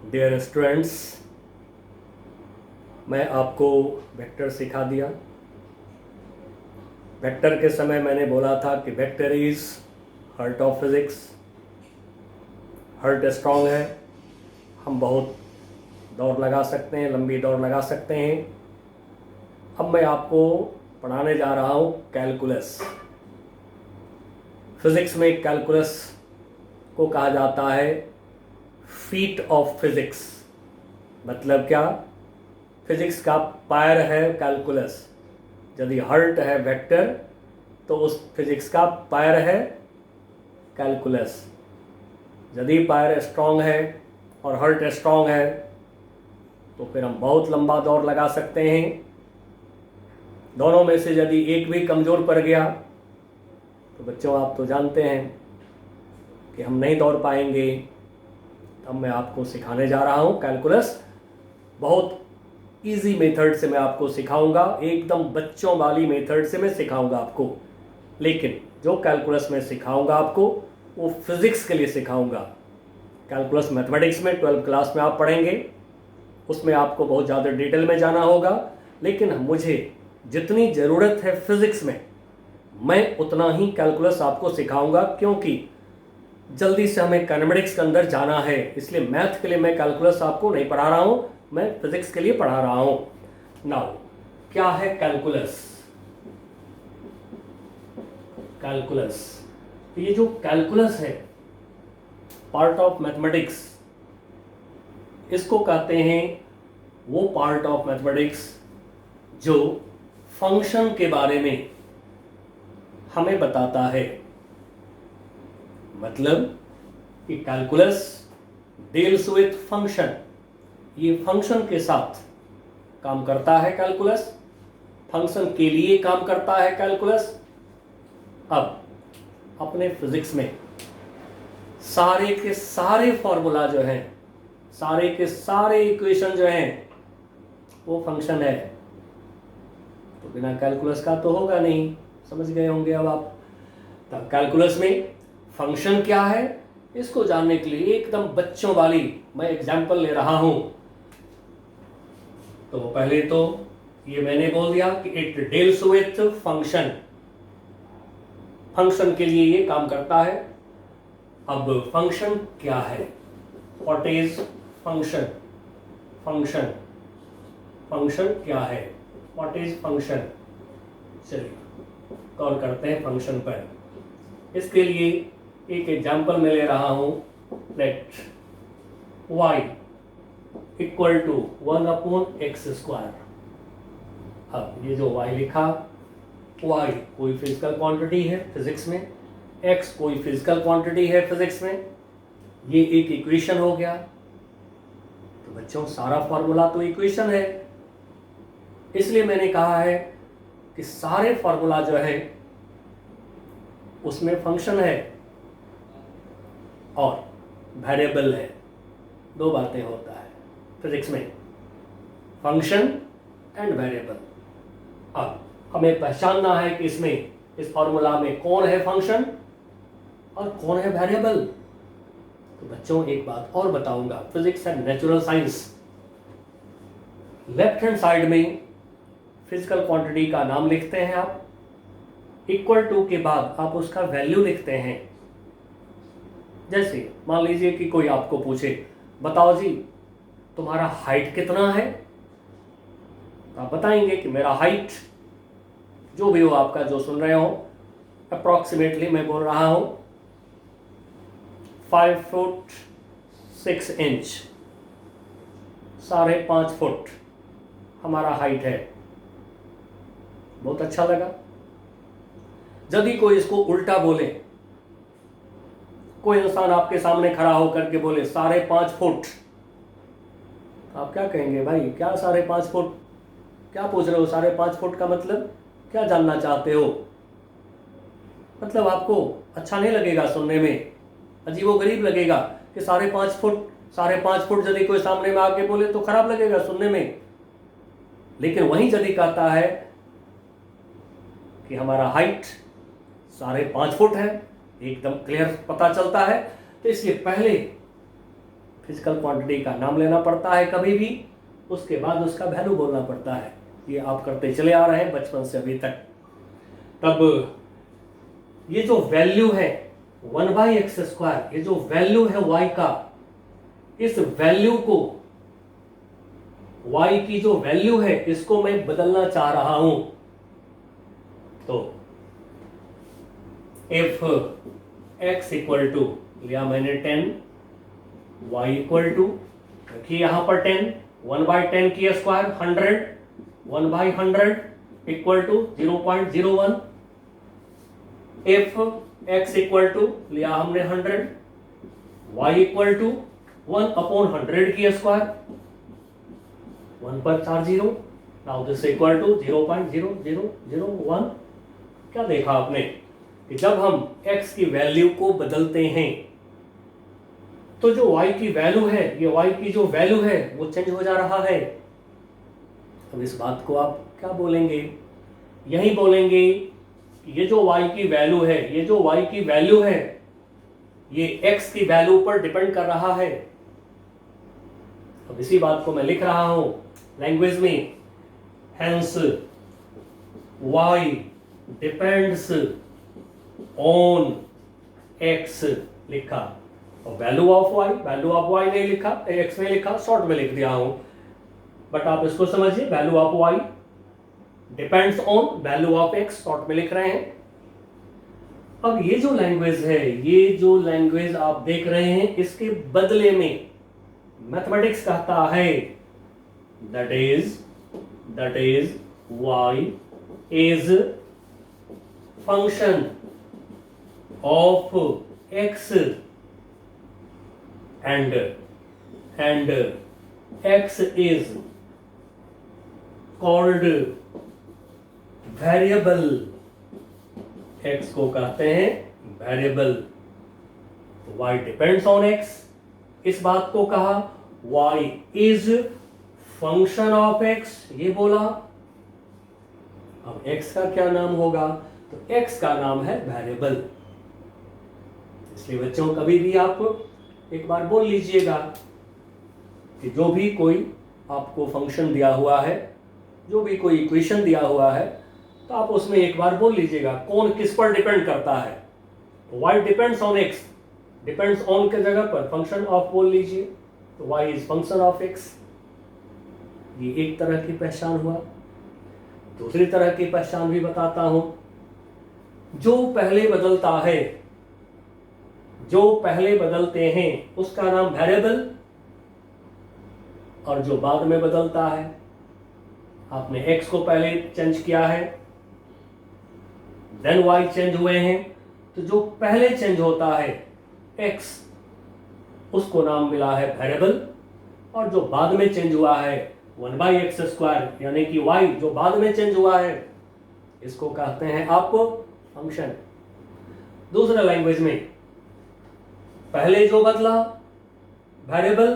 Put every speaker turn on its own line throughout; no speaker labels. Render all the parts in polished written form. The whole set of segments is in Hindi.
डियर स्टूडेंट्स, मैं आपको वेक्टर सिखा दिया। वेक्टर के समय मैंने बोला था कि vector is heart of physics. Heart strong है, हम बहुत दौड़ लगा सकते हैं, लंबी दौड़ लगा सकते हैं। अब मैं आपको पढ़ाने जा रहा हूँ कैलकुलस। फिजिक्स में कैलकुलस को कहा जाता है फीट ऑफ फिजिक्स। मतलब क्या? फिजिक्स का पैर है कैलकुलस। यदि हर्ट है वेक्टर तो उस फिजिक्स का पैर है कैलकुलस। यदि पैर स्ट्रांग है और हर्ट स्ट्रांग है तो फिर हम बहुत लंबा दौड़ लगा सकते हैं। दोनों में से यदि एक भी कमज़ोर पड़ गया तो बच्चों आप तो जानते हैं कि हम नहीं दौड़ पाएंगे। अब मैं आपको सिखाने जा रहा हूँ कैलकुलस। बहुत इजी मेथड से मैं आपको सिखाऊंगा, एकदम बच्चों वाली मेथड से मैं सिखाऊंगा आपको। लेकिन जो कैलकुलस में सिखाऊंगा आपको वो फिजिक्स के लिए सिखाऊंगा। कैलकुलस मैथमेटिक्स में 12th क्लास में आप पढ़ेंगे, उसमें आपको बहुत ज़्यादा डिटेल में जाना होगा। लेकिन मुझे जितनी ज़रूरत है फिजिक्स में मैं उतना ही कैलकुलस आपको सिखाऊंगा, क्योंकि जल्दी से हमें कैनेमेटिक्स के अंदर जाना है। इसलिए मैथ के लिए मैं कैलकुलस आपको नहीं पढ़ा रहा हूँ, मैं फिजिक्स के लिए पढ़ा रहा हूँ। नाउ क्या है कैलकुलस? कैलकुलस, ये जो कैलकुलस है पार्ट ऑफ मैथमेटिक्स, इसको कहते हैं वो पार्ट ऑफ मैथमेटिक्स जो फंक्शन के बारे में हमें बताता है। मतलब कि कैलकुलस डील्स विथ फंक्शन, ये फंक्शन के साथ काम करता है। कैलकुलस फंक्शन के लिए काम करता है कैलकुलस। अब अपने फिजिक्स में सारे के सारे फॉर्मूला जो हैं, सारे के सारे इक्वेशन जो हैं वो फंक्शन है। तो बिना कैलकुलस का तो होगा नहीं, समझ गए होंगे अब आप। तब कैलकुलस में फंक्शन क्या है इसको जानने के लिए एकदम बच्चों वाली मैं एग्जांपल ले रहा हूं। तो पहले तो ये मैंने बोल दिया कि it deals with function, function के लिए ये काम करता है। अब फंक्शन क्या है? What is function? Function, function क्या है? What is function? चलिए गौर करते हैं फंक्शन पर। इसके लिए एक एग्जांपल मैं ले रहा हूं। Let y equal to 1/x²। अब ये जो y लिखा, y कोई फिजिकल क्वांटिटी है फिजिक्स में, x कोई फिजिकल क्वांटिटी है फिजिक्स में। ये एक इक्वेशन हो गया। तो बच्चों सारा फॉर्मूला तो इक्वेशन है, इसलिए मैंने कहा है कि सारे फॉर्मूला जो है उसमें फंक्शन है और वेरिएबल है। दो बातें होता है फिजिक्स में, फंक्शन एंड वेरिएबल। अब हमें पहचानना है कि इसमें इस फॉर्मूला में कौन है फंक्शन और कौन है वेरिएबल। तो बच्चों एक बात और बताऊंगा, physics and natural science, left hand side में फिजिकल क्वांटिटी का नाम लिखते हैं आप, इक्वल टू के बाद आप उसका वैल्यू लिखते हैं। जैसे मान लीजिए कि कोई आपको पूछे, बताओ जी तुम्हारा हाइट कितना है, तो आप बताएंगे कि मेरा हाइट जो भी हो, आपका जो सुन रहे हो, अप्रॉक्सीमेटली मैं बोल रहा हूं 5 फुट 6 इंच, 5.5 फुट हमारा हाइट है। बहुत अच्छा लगा। यदि कोई इसको उल्टा बोले, कोई इंसान आपके सामने खड़ा होकर के बोले 5.5 फुट, आप क्या कहेंगे? भाई क्या 5.5 फुट, क्या पूछ रहे हो? 5.5 फुट का मतलब क्या जानना चाहते हो? मतलब आपको अच्छा नहीं लगेगा सुनने में, अजीबोगरीब लगेगा कि 5.5 फुट, 5.5 फुट यदि कोई सामने में आके बोले तो खराब लगेगा सुनने में। लेकिन वहीं यदि कहता है कि हमारा हाइट 5.5 फुट है, एकदम क्लियर पता चलता है। तो इसलिए पहले फिजिकल क्वांटिटी का नाम लेना पड़ता है कभी भी, उसके बाद उसका वैल्यू बोलना पड़ता है। ये आप करते चले आ रहे हैं बचपन से अभी तक। तब ये जो वैल्यू है 1/x², ये जो वैल्यू है y का, इस वैल्यू को, y की जो वैल्यू है इसको मैं बदलना चाह रहा हूं। तो if x इक्वल टू, लिया मैंने 10, y इक्वल टू, रखिए यहां पर 10, 1/10 की square 100, 1/100 equal to 0.01। if x equal to, लिया हमने 100, y इक्वल टू 1/100 की स्क्वायर, 1 पर 4 0, नाउ दिस इक्वल टू 0.0001। क्या देखा आपने कि जब हम x की वैल्यू को बदलते हैं तो जो y की वैल्यू है, ये y की जो वैल्यू है वो चेंज हो जा रहा है। अब इस बात को आप क्या बोलेंगे? यही बोलेंगे कि ये जो y की वैल्यू है, ये जो y की वैल्यू है ये x की वैल्यू पर डिपेंड कर रहा है। अब इसी बात को मैं लिख रहा हूं लैंग्वेज में, hence y depends on x लिखा, और वैल्यू ऑफ y नहीं लिखा, x में लिखा, शॉर्ट में लिख दिया हूं, बट आप इसको समझिए, value of y depends on value of x, short में लिख रहे हैं। अब ये जो लैंग्वेज है, ये जो लैंग्वेज आप देख रहे हैं, इसके बदले में मैथमेटिक्स कहता है that is y is function of x and x is called variable, x को कहते हैं variable, y depends on x, इस बात को कहा, y is function of x, ये बोला। अब x का क्या नाम होगा? तो x का नाम है वेरिएबल। इसलिए बच्चों कभी भी आप एक बार बोल लीजिएगा कि जो भी कोई आपको फंक्शन दिया हुआ है, जो भी कोई इक्वेशन दिया हुआ है, तो आप उसमें एक बार बोल लीजिएगा कौन किस पर डिपेंड करता है। तो y depends on x, depends on के जगह पर फंक्शन ऑफ बोल लीजिए, तो y is function of x। ये एक तरह की पहचान हुआ। दूसरी तरह की पहचान भी बताता हूं, जो पहले बदलता है, जो पहले बदलते हैं उसका नाम वेरिएबल, और जो बाद में बदलता है, आपने x को पहले चेंज किया है, देन y चेंज हुए हैं, तो जो पहले चेंज होता है x, उसको नाम मिला है वेरिएबल, और जो बाद में चेंज हुआ है 1/x², यानी कि y जो बाद में चेंज हुआ है, इसको कहते हैं आप फंक्शन। दूसरे लैंग्वेज में पहले जो बदला वेरिएबल,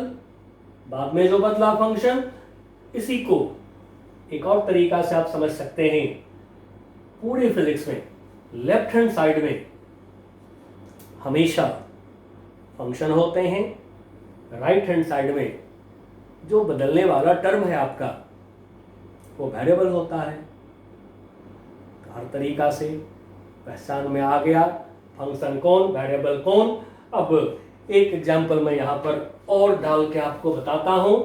बाद में जो बदला फंक्शन, इसी को एक और तरीका से आप समझ सकते हैं। पूरे फिजिक्स में लेफ्ट हैंड साइड में हमेशा फंक्शन होते हैं, राइट हैंड साइड में जो बदलने वाला टर्म है आपका वो वेरिएबल होता है। तो हर तरीका से पहचान में आ गया फंक्शन कौन, वेरिएबल कौन। अब एक एग्जांपल मैं यहां पर और डाल के आपको बताता हूं।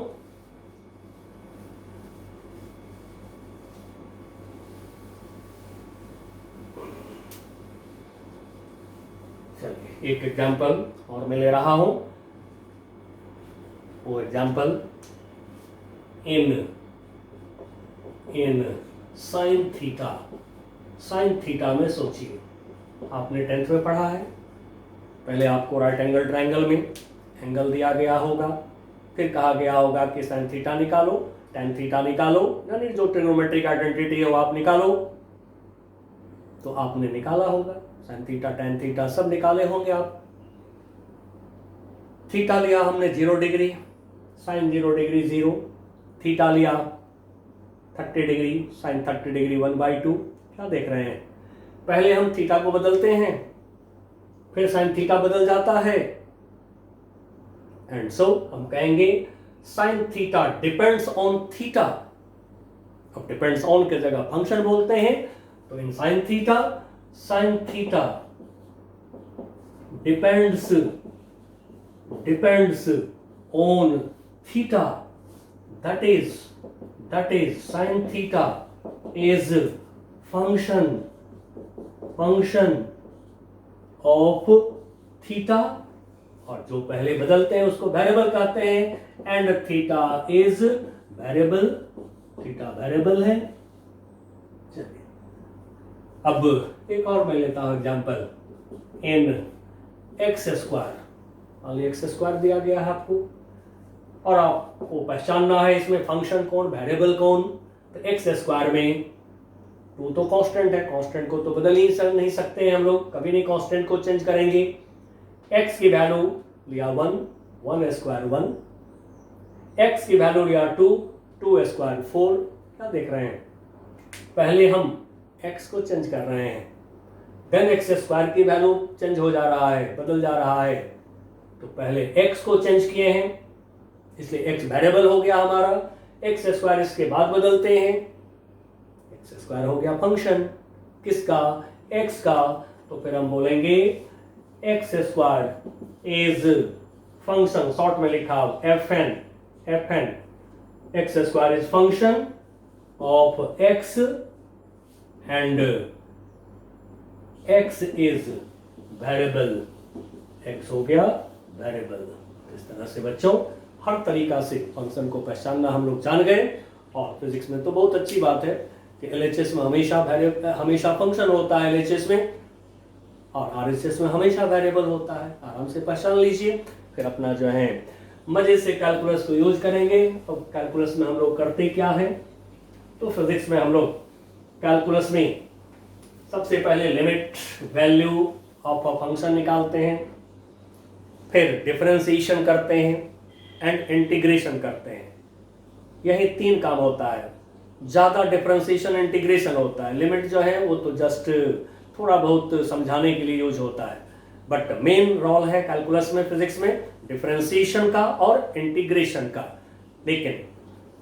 चलिए एक एग्जांपल और मैं ले रहा हूं, वो एग्जांपल इन साइन थीटा में सोचिए, आपने 10th में पढ़ा है। पहले आपको राइट एंगल ट्रायंगल में एंगल दिया गया होगा, फिर कहा गया होगा कि साइन थीटा निकालो, टेन थीटा निकालो, यानी जो ट्रिग्नोमेट्रिक आइडेंटिटी है वो आप निकालो। तो आपने निकाला होगा, साइन थीटा टेन थीटा सब निकाले होंगे आप। थीटा लिया हमने 0 डिग्री, साइन 0 डिग्री 0, थीटा लिया 30 डिग्री, साइन 30 डिग्री 1/2। क्या देख रहे हैं? पहले हम थीटा को बदलते हैं, फिर साइन थीटा बदल जाता है, एंड सो हम कहेंगे sine theta depends on theta. अब डिपेंड्स ऑन की जगह फंक्शन बोलते हैं, तो in sine theta depends on theta, that is sin theta is function of theta, और जो पहले बदलते हैं उसको वेरिएबल कहते हैं, and theta is variable, theta variable है। चलिए अब एक और मैं लेता हूं एग्जांपल, इन एक्स स्क्वायर, मान लीजिए एक्स स्क्वायर दिया गया है आपको, और आपको पहचानना है इसमें फंक्शन कौन, वेरिएबल कौन। तो एक्स स्क्वायर में टू तो कांस्टेंट है, कांस्टेंट को तो बदल ही नहीं सकते हैं हम लोग, कभी नहीं कांस्टेंट को चेंज करेंगे। एक्स की वैल्यू लिया 1 स्क्वायर 1, एक्स की वैल्यू लिया 2 स्क्वायर 4। क्या देख रहे हैं, पहले हम एक्स को चेंज कर रहे हैं, देन एक्स स्क्वायर की वैल्यू चेंज हो जा रहा है, बदल जा रहा है। तो पहले एक्स को चेंज किए हैं, इसलिए एक्स वेरिएबल हो गया हमारा, एक्स स्क्वायर इसके बाद बदलते हैं, एक्स स्क्वायर हो गया फंक्शन किसका, एक्स का। तो फिर हम बोलेंगे x square is function, short में लिखा f n, x square is function of x and x is variable, x हो गया वेरिएबल। इस तरह से बच्चों हर तरीका से फंक्शन को पहचानना हम लोग जान गए। और फिजिक्स में तो बहुत अच्छी बात है कि एलएचएस में हमेशा फंक्शन होता है एलएचएस में, और आरएचएस में हमेशा वेरिएबल होता है। आराम से पहचान लीजिए, फिर अपना जो है मजे से कैलकुलस को यूज करेंगे। तो कैलकुलस में हम लोग करते क्या है, तो फिजिक्स में हम लोग कैलकुलस में सबसे पहले limit value of a function निकालते हैं, फिर डिफरेंशिएशन करते हैं एंड इंटीग्रेशन करते हैं। यही 3 काम होता है, ज्यादा डिफरेंशिएशन इंटीग्रेशन होता है। लिमिट जो है वो तो जस्ट थोड़ा बहुत समझाने के लिए यूज होता है, बट मेन रोल है कैलकुलस में, फिजिक्स में डिफरेंशिएशन का और इंटीग्रेशन का। लेकिन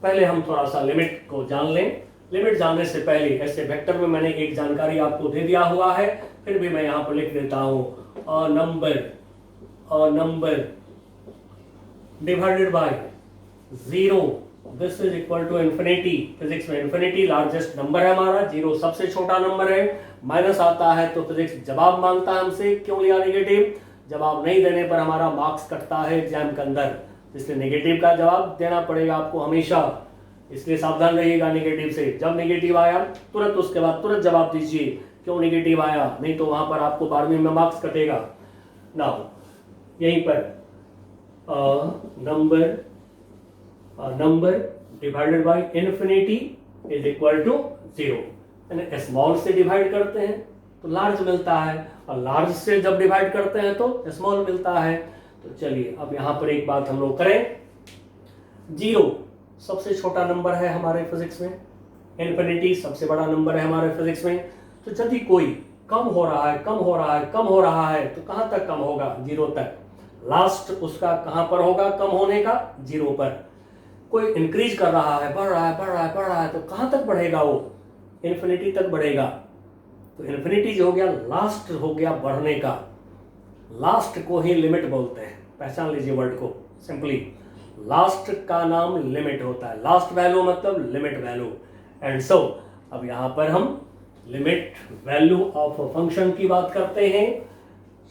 पहले हम थोड़ा सा लिमिट को जान लें। लिमिट जानने से पहले ऐसे वेक्टर में मैंने एक जानकारी आपको दे दिया हुआ है, फिर भी मैं यहाँ पर लिख देता हूँ, a number divided by 0 this is equal to infinity. Physics में इंफिनिटी लार्जेस्ट नंबर है हमारा, 0 सबसे छोटा नंबर है। माइनस आता है तो फिजिक्स जवाब मांगता है हमसे, क्यों लिया नेगेटिव, जवाब नहीं देने पर हमारा मार्क्स कटता है एग्जाम के अंदर, इसलिए नेगेटिव का जवाब देना पड़ेगा आपको हमेशा। इसलिए सावधान रहिएगा नेगेटिव से, जब नेगेटिव आया तुरंत उसके बाद तुरंत जवाब दीजिए क्यों नेगेटिव आया, नहीं तो वहां पर आपको 12वीं में मार्क्स कटेगा। नाउ यहीं पर number divided by infinity is equal to 0, यानी स्मॉल से डिवाइड करते हैं तो लार्ज मिलता है, और लार्ज से जब डिवाइड करते हैं तो स्मॉल मिलता है। तो चलिए अब यहाँ पर एक बात हम लोग करें, 0 सबसे छोटा नंबर है हमारे फिजिक्स में, इन्फिनिटी सबसे बड़ा नंबर है हमारे फिजिक्स में। तो यदि कोई कम हो रहा है तो कहां तक कम होगा, 0 तक। लास्ट उसका कहां पर होगा कम होने का, 0 पर। कोई इंक्रीज कर रहा है, बढ़ रहा है तो कहां तक बढ़ेगा वो, इन्फिनिटी तक बढ़ेगा। तो इन्फिनिटी जो हो गया लास्ट हो गया बढ़ने का, लास्ट को ही लिमिट बोलते हैं, पहचान लीजिए वर्ड को सिंपली। लास्ट का नाम लिमिट होता है, लास्ट वैल्यू मतलब लिमिट वैल्यू। एंड सो अब यहां पर हम लिमिट वैल्यू ऑफ फंक्शन की बात करते हैं।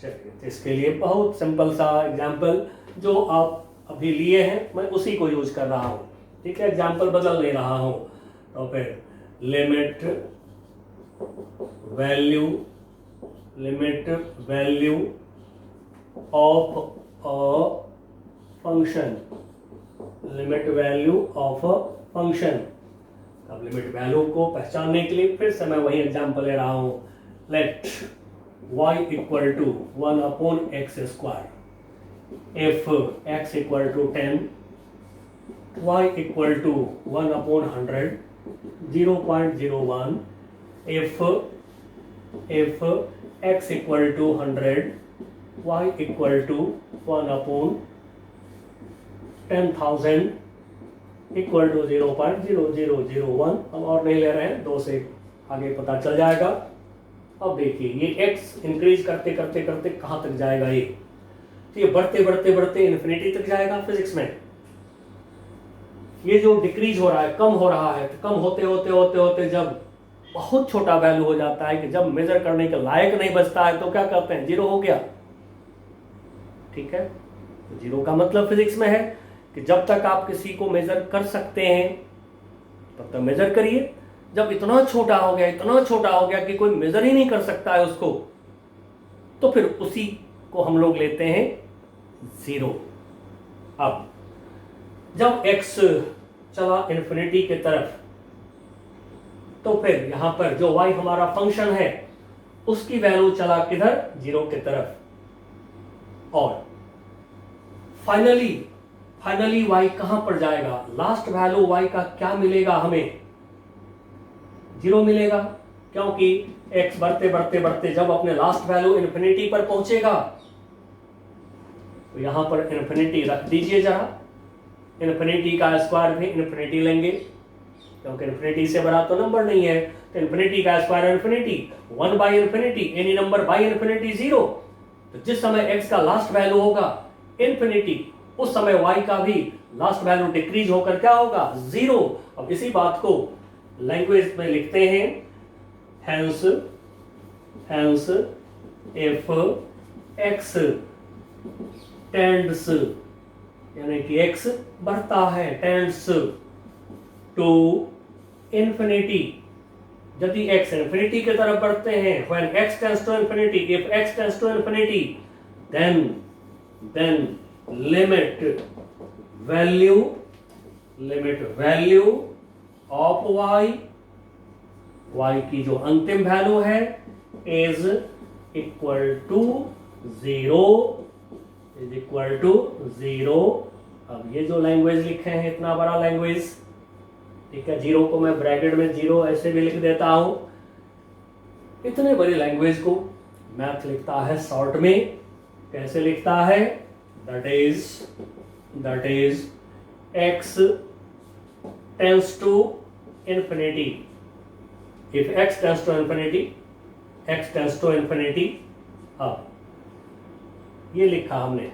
चलिए इसके लिए बहुत सिंपल सा एग्जांपल जो आप अभी लिए हैं मैं उसी को यूज कर रहा हूं, ठीक है, एग्जांपल बदल ले रहा हूं। तो फिर limit value of a function, limit value of a function. अब लिमिट वैल्यू को पहचानने के लिए फिर से मैं वही एग्जांपल ले रहा हूं। Let y equal to 1/x², if x equal to 10, y equal to 1/100, 0.01, if x equal to 100, y equal to 1/1000, 10,000 equal to 0.0001। हम और नहीं ले रहे हैं, 2 से आगे पता चल जाएगा। अब देखिए ये x इंक्रीज करते करते करते कहाँ तक जाएगा ये, तो ये बढ़ते बढ़ते बढ़ते इन्फिनिटी तक जाएगा फिजिक्स में। ये जो डिक्रीज हो रहा है, कम हो रहा है, तो कम होते होते होते होते जब बहुत छोटा वैल्यू हो जाता है कि जब मेजर करने के लायक नहीं बचता है, तो क्या कहते हैं, जीरो हो गया। ठीक है, तो जीरो का मतलब फिजिक्स में है कि जब तक आप किसी को मेजर कर सकते हैं तब तक मेजर करिए। जब इतना छोटा हो गया, इतना छोटा हो गया कि कोई मेजर ही नहीं कर सकता है उसको, तो फिर उसी को हम लोग लेते हैं जीरो। अब जब x चला इन्फिनिटी की तरफ, तो फिर यहां पर जो y हमारा फंक्शन है उसकी वैल्यू चला किधर, जीरो की तरफ। और फाइनली y कहां पर जाएगा, लास्ट वैल्यू y का क्या मिलेगा, हमें जीरो मिलेगा, क्योंकि x बढ़ते बढ़ते बढ़ते जब अपने लास्ट वैल्यू इन्फिनिटी पर पहुंचेगा, तो यहां पर इन्फिनिटी रख दीजिए जरा। इन्फिनिटी का स्क्वायर भी इन्फिनिटी लेंगे, क्योंकि इन्फिनिटी से बड़ा तो नंबर नहीं है, तो इन्फिनिटी का square infinity, 1 by infinity, any number by infinity zero. तो जिस समय x का लास्ट वैल्यू होगा इन्फिनिटी, उस समय y का भी लास्ट वैल्यू डिक्रीज होकर क्या होगा, जीरो। अब इसी बात को लैंग्वेज में लिखते हैं, हेंस इफ x टेंड्स, यानी कि x बढ़ता है, टेंड्स टू इन्फिनिटी, यदि x इन्फिनिटी की तरफ बढ़ते हैं, when x tends to infinity, if x tends to infinity, then limit value of y की जो अंतिम वैल्यू है is equal to zero। अब ये जो लैंग्वेज लिखे हैं, इतना बड़ा लैंग्वेज, ठीक है, जीरो को मैं ब्रैकेट में जीरो ऐसे भी लिख देता हूं। इतने बड़ी लैंग्वेज को मैथ लिखता है शॉर्ट में, कैसे लिखता है, that is x tends to infinity, if x tends to infinity, अब ये लिखा हमने।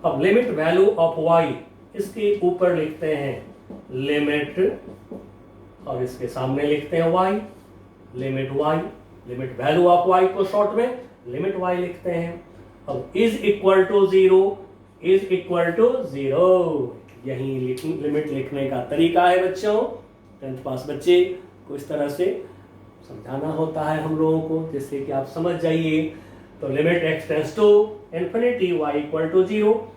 अब लिमिट वैल्यू ऑफ y, इसके ऊपर लिखते हैं लिमिट, और इसके सामने लिखते हैं y, limit value of y को शॉर्ट में लिमिट y लिखते हैं। अब इज इक्वल टू जीरो, यही लिमिट लिखने का तरीका है बच्चों। 10th पास बच्चे को इस तरह से समझाना होता है हम लोगों को, जिससे कि आप समझ जाइए। तो limit x tends to infinity, y equal to zero.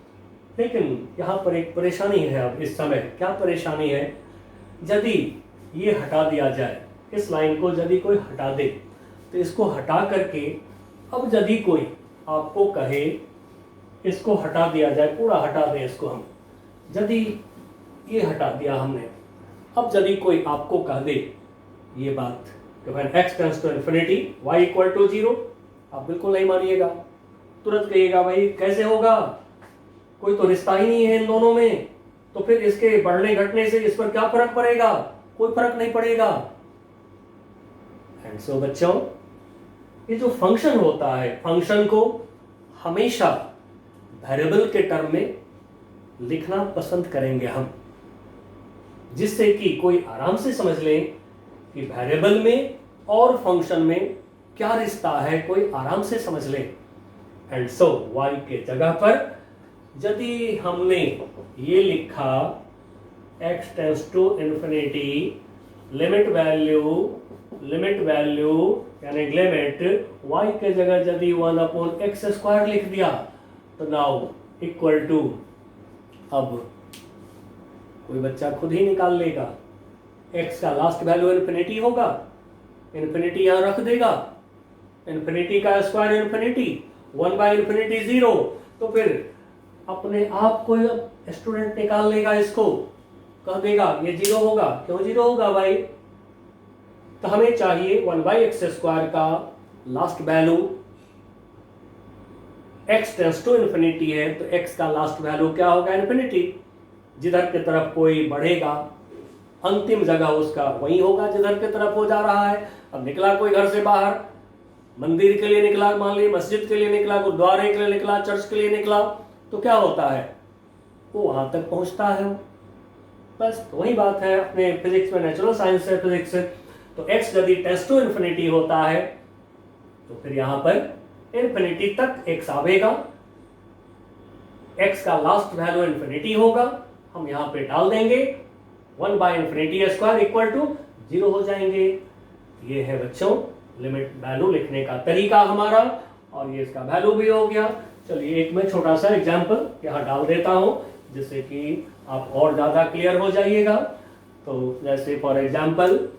लेकिन यहाँ पर एक परेशानी है। अब इस समय क्या परेशानी है, यदि ये हटा दिया जाए, इस लाइन को यदि कोई हटा दे, तो इसको हटा करके, अब यदि कोई आपको कहे इसको हटा दिया जाए, पूरा हटा दें इसको हम, यदि ये हटा दिया हमने, अब यदि कोई आपको कह दे ये बात कि when x tends to infinity y equal to zero, आप बिल्कुल नहीं मानिएगा, तुरंत कहिएगा भाई कैसे होगा, कोई तो रिश्ता ही नहीं है इन दोनों में, तो फिर इसके बढ़ने घटने से इस पर क्या फर्क पड़ेगा, कोई फर्क नहीं पड़ेगा। एंड सो बच्चों, ये जो फंक्शन होता है, फंक्शन को हमेशा वेरिएबल के टर्म में लिखना पसंद करेंगे हम, जिससे कि कोई आराम से समझ ले कि वेरिएबल में और फंक्शन में क्या रिश्ता है, कोई आराम से समझ ले। एंड सो y के जगह पर यदि हमने ये लिखा x tends to infinity, limit value यानी लिमिट y के जगह यदि 1/x² लिख दिया, तो नाउ इक्वल टू, अब कोई बच्चा खुद ही निकाल लेगा, x का लास्ट वैल्यू इन्फिनिटी होगा, इन्फिनिटी यहां रख देगा, इन्फिनिटी का square infinity, 1 by infinity zero, तो फिर अपने आप कोई स्टूडेंट निकाल लेगा, इसको कह देगा ये जीरो होगा। क्यों जीरो होगा भाई, तो हमें चाहिए 1/x² का last value, x tends to infinity है, तो x का लास्ट वैल्यू क्या होगा, इन्फिनिटी। जिधर की तरफ कोई बढ़ेगा अंतिम जगह उसका वही होगा जिधर की तरफ वो जा रहा है। अब निकला कोई घर से बाहर, मंदिर के लिए निकला, मान लीजिए मस्जिद के लिए निकला, गुरुद्वारे के लिए निकला, चर्च के लिए निकला, तो क्या होता है, वो वहां तक पहुंचता है। बस तो वही बात है अपने फिजिक्स में, नेचुरल साइंस से, फिजिक्स से। तो x यदि टेंड्स टू इन्फिनिटी होता है तो फिर यहां पर इन्फिनिटी तक x आवेगा, x का लास्ट वैल्यू इन्फिनिटी होगा, हम यहां पे डाल देंगे 1/∞² इक्वल टू 0 हो जाएंगे। ये है बच्चों लिमिट वैल्यू लिखने का तरीका हमारा, और ये इसका वैल्यू भी हो गया। चलिए एक मैं छोटा सा एग्जांपल यहाँ डाल देता हूँ जिससे कि आप और ज़्यादा क्लियर हो जाइएगा। तो जैसे फॉर एग्जांपल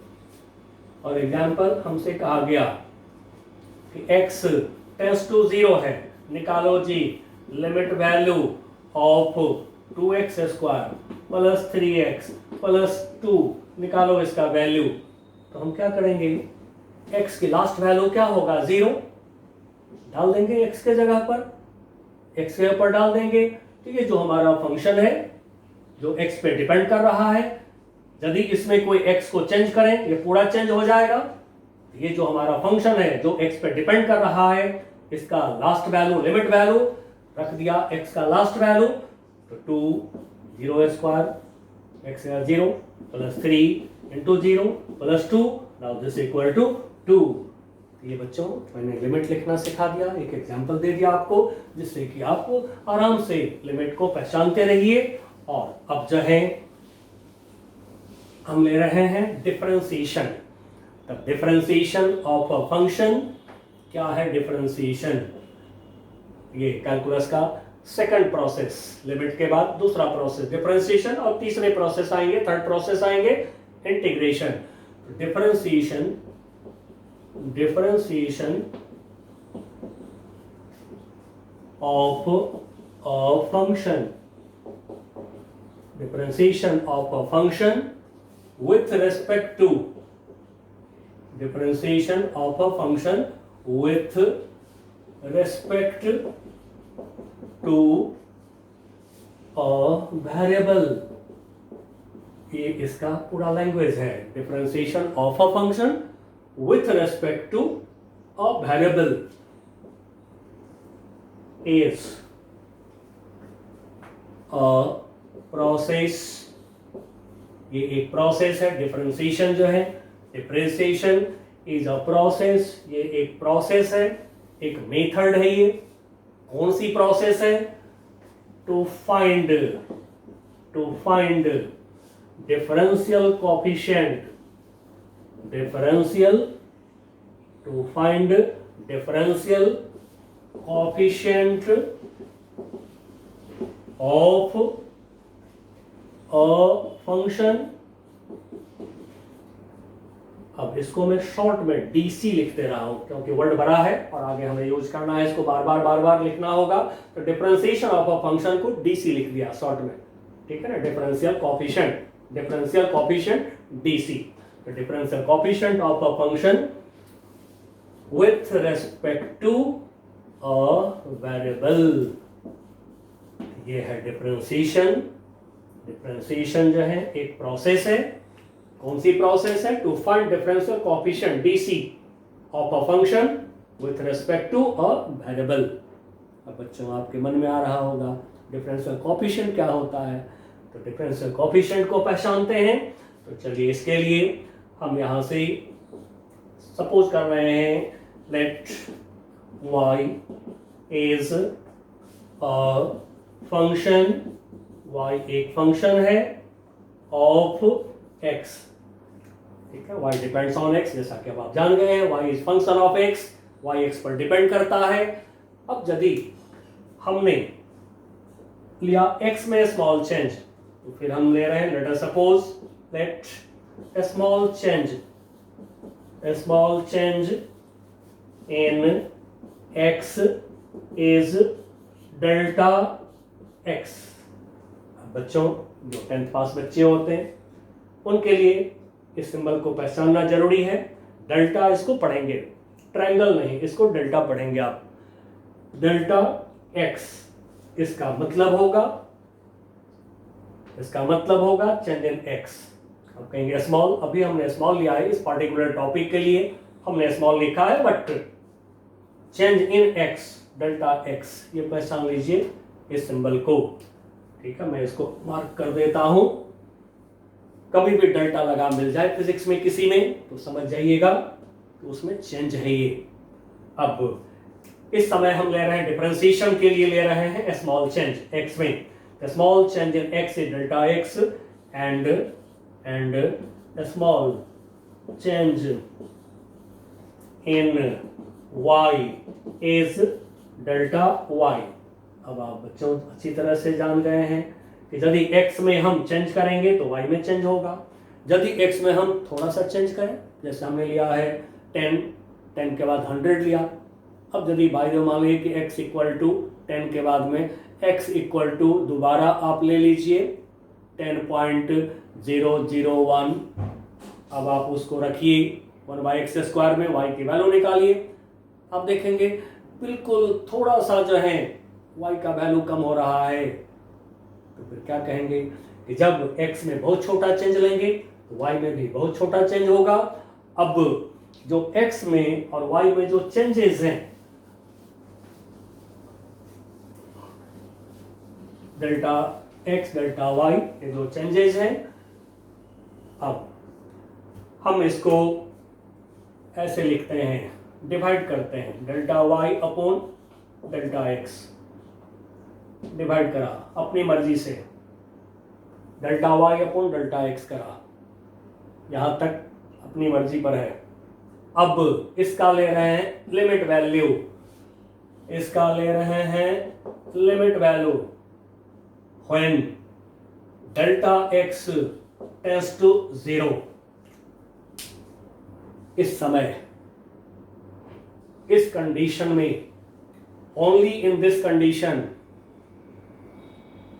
हमसे कहा गया कि x टेंड्स टू 0 है, निकालो जी limit value of 2x² plus 3x plus 2, निकालो इसका वैल्यू। तो हम क्या करेंगे, x की लास्ट वैल्यू क्या होगा, 0 डाल देंगे, x के जगह पर x के ऊपर डाल देंगे। तो ये जो हमारा फंक्शन है जो x पे डिपेंड कर रहा है, यदि इसमें कोई x को चेंज करें ये पूरा चेंज हो जाएगा। ये जो हमारा फंक्शन है जो x पे डिपेंड कर रहा है, इसका लास्ट वैल्यू लिमिट वैल्यू रख दिया x का लास्ट वैल्यू, तो 2 0² x 0 plus 3 into 0 plus 2, now this equal to 2। ये बच्चों मैंने लिमिट लिखना सिखा दिया, एक एग्जांपल दे दिया आपको जिससे कि आप आराम से लिमिट को पहचानते रहिए। और अब जो है हम ले रहे हैं डिफरेंशिएशन। तब डिफरेंशिएशन ऑफ अ फंक्शन क्या है, डिफरेंशिएशन ये कैलकुलस का सेकंड प्रोसेस, लिमिट के बाद दूसरा प्रोसेस डिफरेंशिएशन, और तीसरे प्रोसेस आएंगे, थर्ड प्रोसेस आएंगे integration. Differentiation of a function, differentiation of a function with respect to, differentiation of a function with respect to a variable, ये इसका पूरा लैंग्वेज है। Differentiation of a function with respect to a variable is a process, ये एक प्रोसेस है। डिफरेंशिएशन जो है, डिफरेंशिएशन इज अ प्रोसेस, ये एक प्रोसेस है, एक मेथड है। ये कौन सी प्रोसेस है, to find differential coefficient, to find differential coefficient of function. अब इसको मैं शॉर्ट में डीसी लिख दे रहा हूं क्योंकि वर्ड बड़ा है और आगे हमें यूज करना है, इसको बार बार लिखना होगा। तो डिफरेंशिएशन ऑफ अ फंक्शन को डीसी लिख दिया शॉर्ट में, ठीक है ना, डिफरेंशियल कोएफिशिएंट डीसी। तो differential coefficient of a function with respect to a variable, ये है डिफरेंशिएशन। डिफरेंशिएशन जो है एक प्रोसेस है, कौन सी प्रोसेस है, to find differential coefficient DC of a function with respect to a variable. अब बच्चों आपके मन में आ रहा होगा डिफरेंशियल कोएफिशिएंट क्या होता है। तो डिफरेंशियल कोएफिशिएंट को पहचानते हैं। तो चलिए इसके लिए हम यहां से सपोज कर रहे हैं, let y is a function, y एक फंक्शन है ऑफ x, ठीक है, y डिपेंड्स ऑन x, जैसा कि अब आप जान गए हैं, y is function of x, y x पर डिपेंड करता है। अब यदि हमने लिया x में स्मॉल चेंज, तो फिर हम ले रहे हैं, let us suppose let a small change in x is delta x। बच्चों जो 10th पास बच्चे होते हैं उनके लिए इस सिंबल को पहचानना जरूरी है। डेल्टा इसको पढ़ेंगे, ट्रायंगल नहीं, इसको डेल्टा पढ़ेंगे आप। डेल्टा x इसका मतलब होगा इसका मतलब होगा चेंज इन एक्स। अब कहेंगे स्मॉल, अभी हमने स्मॉल लिया है इस पर्टिकुलर टॉपिक के लिए, हमने स्मॉल लिखा है, but change in x, delta x, ये पहचान लीजिए इस सिंबल को। ठीक है, मैं इसको मार्क कर देता हूं। कभी भी डेल्टा लगा मिल जाए फिजिक्स में किसी में तो समझ जाइएगा तो उसमें चेंज है ये। अब इस समय हम ले रहे हैं डिफरेंशिएशन के लिए, ले रहे हैं स्मॉल चेंज एक्स में। Small change in x is delta x and small change in y is delta y. अब आप बच्चों अच्छी तरह से जान गए हैं कि यदि x में हम चेंज करेंगे तो y में चेंज होगा। यदि x में हम थोड़ा सा चेंज करें, जैसे हमने लिया है 10 के बाद 100 लिया। अब यदि y में मान लीजिए कि x इक्वल टू 10 के बाद में x इक्वल टू दोबारा आप ले लीजिए 10.001। अब आप उसको रखिए 1/x² में, y की वैल्यू निकालिए। आप देखेंगे बिल्कुल थोड़ा सा जो है y का वैल्यू कम हो रहा है, तो फिर क्या कहेंगे कि जब x में बहुत छोटा चेंज लेंगे तो y में भी बहुत छोटा चेंज होगा। अब जो x में और y में जो चेंजेस हैं, डेल्टा x डेल्टा y, ये जो चेंजेस हैं, अब हम इसको ऐसे लिखते हैं, डिवाइड करते हैं, delta y upon delta x, divide करा अपनी मर्जी से, delta y upon delta x करा, यहां तक अपनी मर्जी पर है। अब इसका ले रहे हैं लिमिट वैल्यू, इसका ले रहे हैं limit value when delta x tends to 0। इस समय, इस कंडीशन में, ओनली इन दिस कंडीशन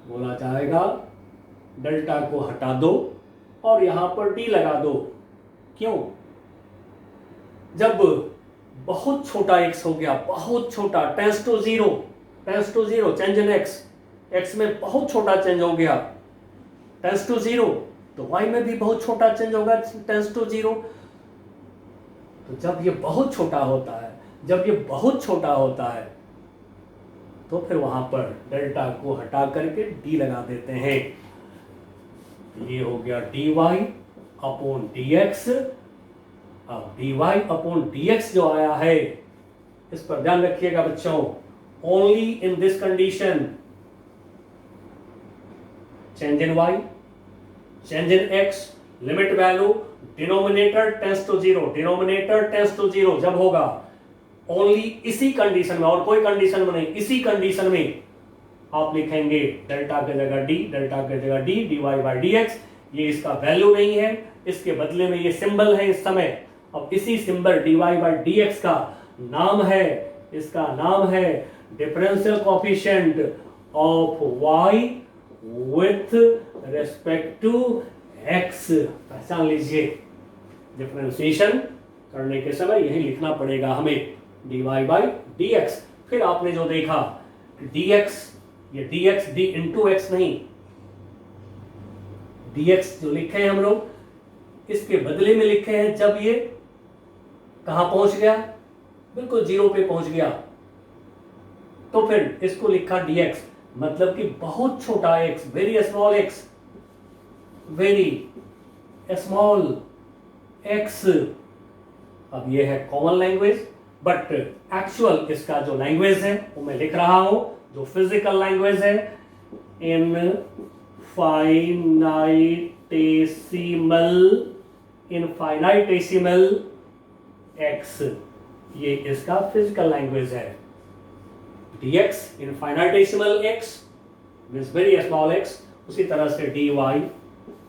बोला जाएगा डेल्टा को हटा दो और यहां पर डी लगा दो। क्यों? जब बहुत छोटा x हो गया, बहुत छोटा, tends to 0, change in x में बहुत छोटा चेंज हो गया, टेंड्स टू 0, तो y में भी बहुत छोटा चेंज होगा, टेंड्स टू 0। तो जब ये बहुत छोटा होता है, जब ये बहुत छोटा होता है, तो फिर वहां पर डेल्टा को हटा करके डी लगा देते हैं। ये हो गया dy अपॉन dx। अब dy अपॉन dx जो आया है, इस पर ध्यान रखिएगा बच्चों, only in this condition, change in y, change in x, limit value, denominator tends to 0, denominator tends to 0 जब होगा, ओनली इसी कंडीशन में, और कोई कंडीशन में नहीं, इसी कंडीशन में आप लिखेंगे डेल्टा की जगह डी, डेल्टा की जगह डी, dy बाई dx। ये इसका वैल्यू नहीं है, इसके बदले में ये सिंबल है इस समय। अब इसी सिंबल dy बाई dx का नाम है, इसका नाम है differential coefficient of y with respect to x। पहचान लीजिए, डिफरेंशिएशन करने के समय यही लिखना पड़ेगा हमें, dy बाई dx। फिर आपने जो देखा dx, ये dx d इंटू एक्स नहीं, dx जो लिखे हैं हम लोग, इसके बदले में लिखे हैं जब ये कहां पहुंच गया, बिल्कुल 0 पे पहुंच गया, तो फिर इसको लिखा dx, मतलब कि बहुत छोटा x, very small x, very small x। अब ये है कॉमन लैंग्वेज, बट एक्चुअल इसका जो लैंग्वेज है वो मैं लिख रहा हूं, जो फिजिकल लैंग्वेज है, इनफाइनाइटेसिमल x, ये इसका फिजिकल लैंग्वेज है। dx infinitesimal x means very small x, उसी तरह से dy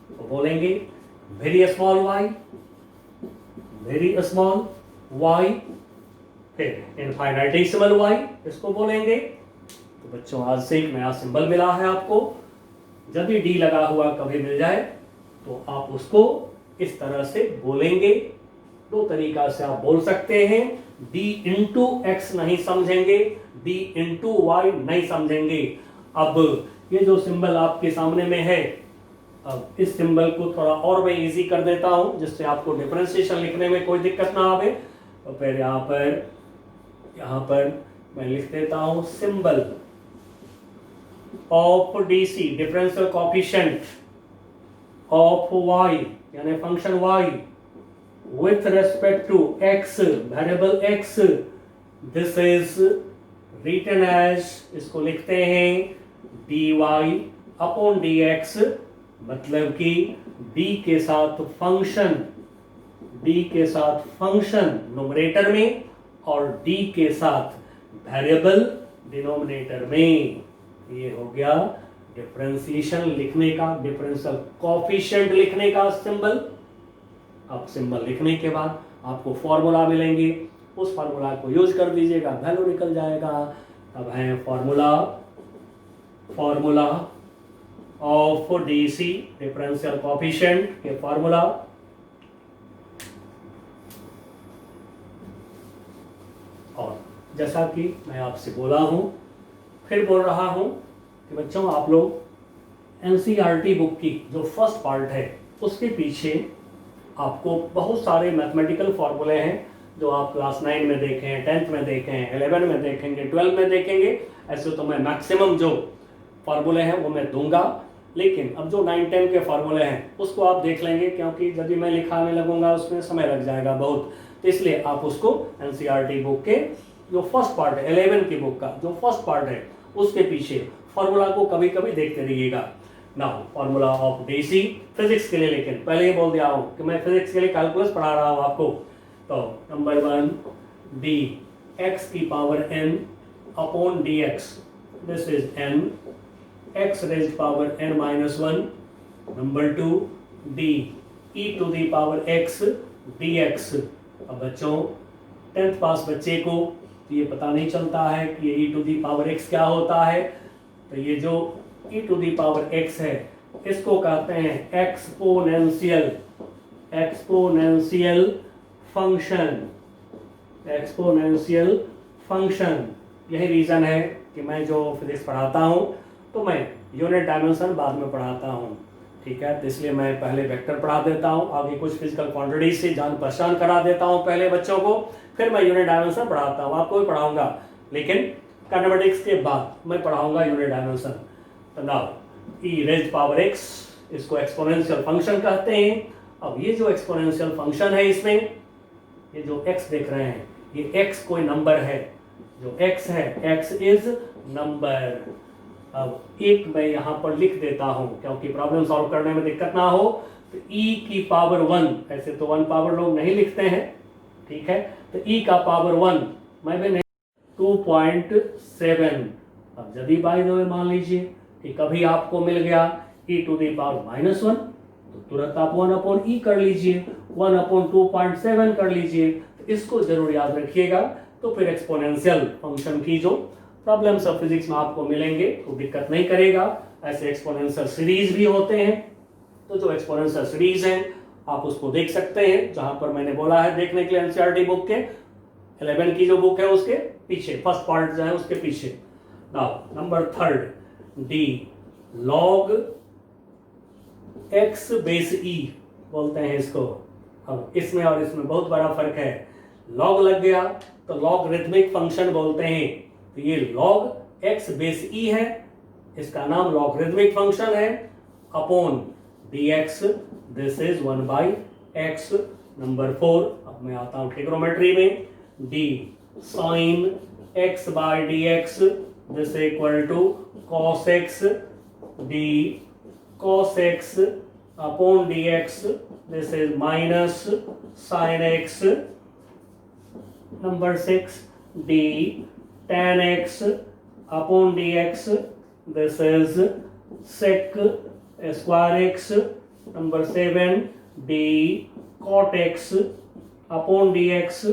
तो बोलेंगे very small y, very small y, फिर इनफाइनाइटेसिमल y इसको बोलेंगे। तो बच्चों आज से एक नया सिंबल मिला है आपको, यदि डी लगा हुआ कभी मिल जाए तो आप उसको इस तरह से बोलेंगे। दो तरीका से आप बोल सकते हैं, d इंटू एक्स नहीं समझेंगे, d इंटू वाई नहीं समझेंगे। अब ये जो सिंबल आपके सामने में है, अब इस सिंबल को थोड़ा और मैं इजी कर देता हूं जिससे आपको डिफरेंशिएशन लिखने में कोई दिक्कत ना आवे। तो फिर यहाँ पर मैं लिख देता हूं symbol of DC, differential coefficient of y यानी function y with respect to x, variable x, this is written as, इसको लिखते हैं dy अपॉन dx, मतलब कि d के साथ फंक्शन न्यूमरेटर में और d के साथ वेरिएबल डिनोमिनेटर में। ये हो गया डिफरेंशिएशन लिखने का, डिफरेंशियल कोएफिशिएंट लिखने का सिंबल। अब सिंबल लिखने के बाद आपको फॉर्मूला मिलेंगे, उस फॉर्मूला को यूज कर दीजिएगा, वैल्यू निकल जाएगा। अब है formula of DC, differential coefficient के फॉर्मूला और जैसा कि मैं आपसे बोला हूं, फिर बोल रहा हूं कि बच्चों आप लोग एनसीईआरटी बुक की जो फर्स्ट पार्ट है उसके पीछे आपको बहुत सारे मैथमेटिकल फॉर्मूले हैं जो आप क्लास 9 में देखे हैं, 10th में देखे हैं, 11 में देखेंगे, 12 में देखेंगे। ऐसे तो मैं मैक्सिमम जो फॉर्मूले हैं वो मैं दूंगा, लेकिन अब जो 9, 10 के फॉर्मूले हैं उसको आप देख लेंगे, क्योंकि यदि मैं लिखाने लगूंगा उसमें समय लग जाएगा बहुत। तो इसलिए आप उसको एनसीईआरटी बुक के जो फर्स्ट पार्ट है, 11 की बुक का जो फर्स्ट पार्ट है उसके पीछे फॉर्मूला को कभी कभी देखते रहिएगा। Now formula of DC physics के लिए, लेकिन पहले ही बोल दिया हूं कि मैं फिजिक्स के लिए कैलकुलस पढ़ा रहा हूं आपको। तो नंबर 1 डी एक्स की power n upon d x, this is n x raised power n minus 1। Number 2 d e to the power x dx। अब बच्चों 10th पास बच्चे को तो ये पता नहीं चलता है कि ये e to the power x क्या होता है। तो ये जो e to the power x है इसको कहते हैं एक्सपोनेंशियल फंक्शन। यही रीज़न है कि मैं जो फिजिक्स पढ़ाता हूँ तो मैं यूनिट डायमेंशन बाद में पढ़ाता हूँ, ठीक है। तो इसलिए मैं पहले वेक्टर पढ़ा देता हूँ, आगे कुछ फिजिकल क्वांटिटीज से जान पहचान करा देता हूँ पहले बच्चों को, फिर मैं यूनिट डायमेंशन पढ़ाता हूँ। आपको भी पढ़ाऊंगा, लेकिन काइनेमेटिक्स के बाद मैं पढ़ाऊंगा यूनिट डायमेंशन। तो नाउ ई रेज्ड पावर एक्स, इसको एक्सपोनेंशियल फंक्शन कहते हैं। अब ये जो एक्सपोनेंशियल फंक्शन है, इसमें ये जो x देख रहे हैं, ये x कोई नंबर है, जो x है x इज नंबर। अब एक मैं यहाँ पर लिख देता हूँ क्योंकि प्रॉब्लम सॉल्व करने में दिक्कत ना हो। तो e की पावर 1, ऐसे तो 1 पावर लोग नहीं लिखते हैं, ठीक है। तो e का पावर 1 मैं भी नहीं, 2.7। अब यदि बाय द वे मान लीजिए कि कभी आपको मिल गया e to the power minus 1, तो तुरंत आप 1 अपॉन e कर लीजिए, 1 अपॉन 2.7 कर लीजिए। तो इसको जरूर याद रखिएगा। तो फिर एक्सपोनेंशियल फंक्शन की जो प्रॉब्लम्स ऑफ फिजिक्स में आपको मिलेंगे तो दिक्कत नहीं करेगा। ऐसे एक्सपोनेंशियल सीरीज भी होते हैं, तो जो एक्सपोनेंशियल सीरीज हैं आप उसको देख सकते हैं, जहां पर मैंने बोला है देखने के लिए एनसीईआरटी बुक के 11 की जो बुक है उसके पीछे फर्स्ट पार्ट जो है उसके पीछे। Now number 3 d log x base e बोलते हैं इसको। अब इसमें और इसमें बहुत बड़ा फर्क है। लॉग लग गया तो लॉगरिथमिक फंक्शन बोलते हैं। तो ये लॉग एक्स बेस ई है, इसका नाम लॉगरिथमिक फंक्शन है, upon d x, this is 1/x। Number 4, अब मैं आता हूं ट्रिग्नोमेट्री में, d sine x by d x, this equal to cos x, d cos x upon dx, this is minus sin x. Number 6 d tan x upon dx, this is sec square x. Number 7 d cot x upon dx,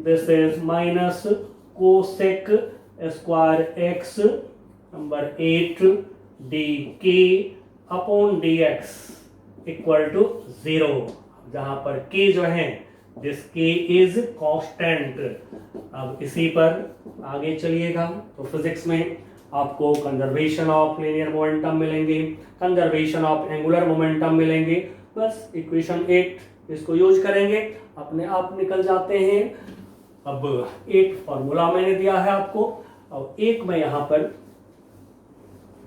this is minus cosec square x. Number 8 d k upon d x equal to 0, जहां पर k जो है दिस k इज कांस्टेंट। अब इसी पर आगे चलिएगा तो फिजिक्स में आपको कंजर्वेशन ऑफ लीनियर मोमेंटम मिलेंगे, कंजर्वेशन ऑफ एंगुलर मोमेंटम मिलेंगे। बस इक्वेशन 8 इसको यूज करेंगे, अपने आप निकल जाते हैं। अब एक फॉर्मूला मैंने दिया है आपको, और एक मैं यहाँ पर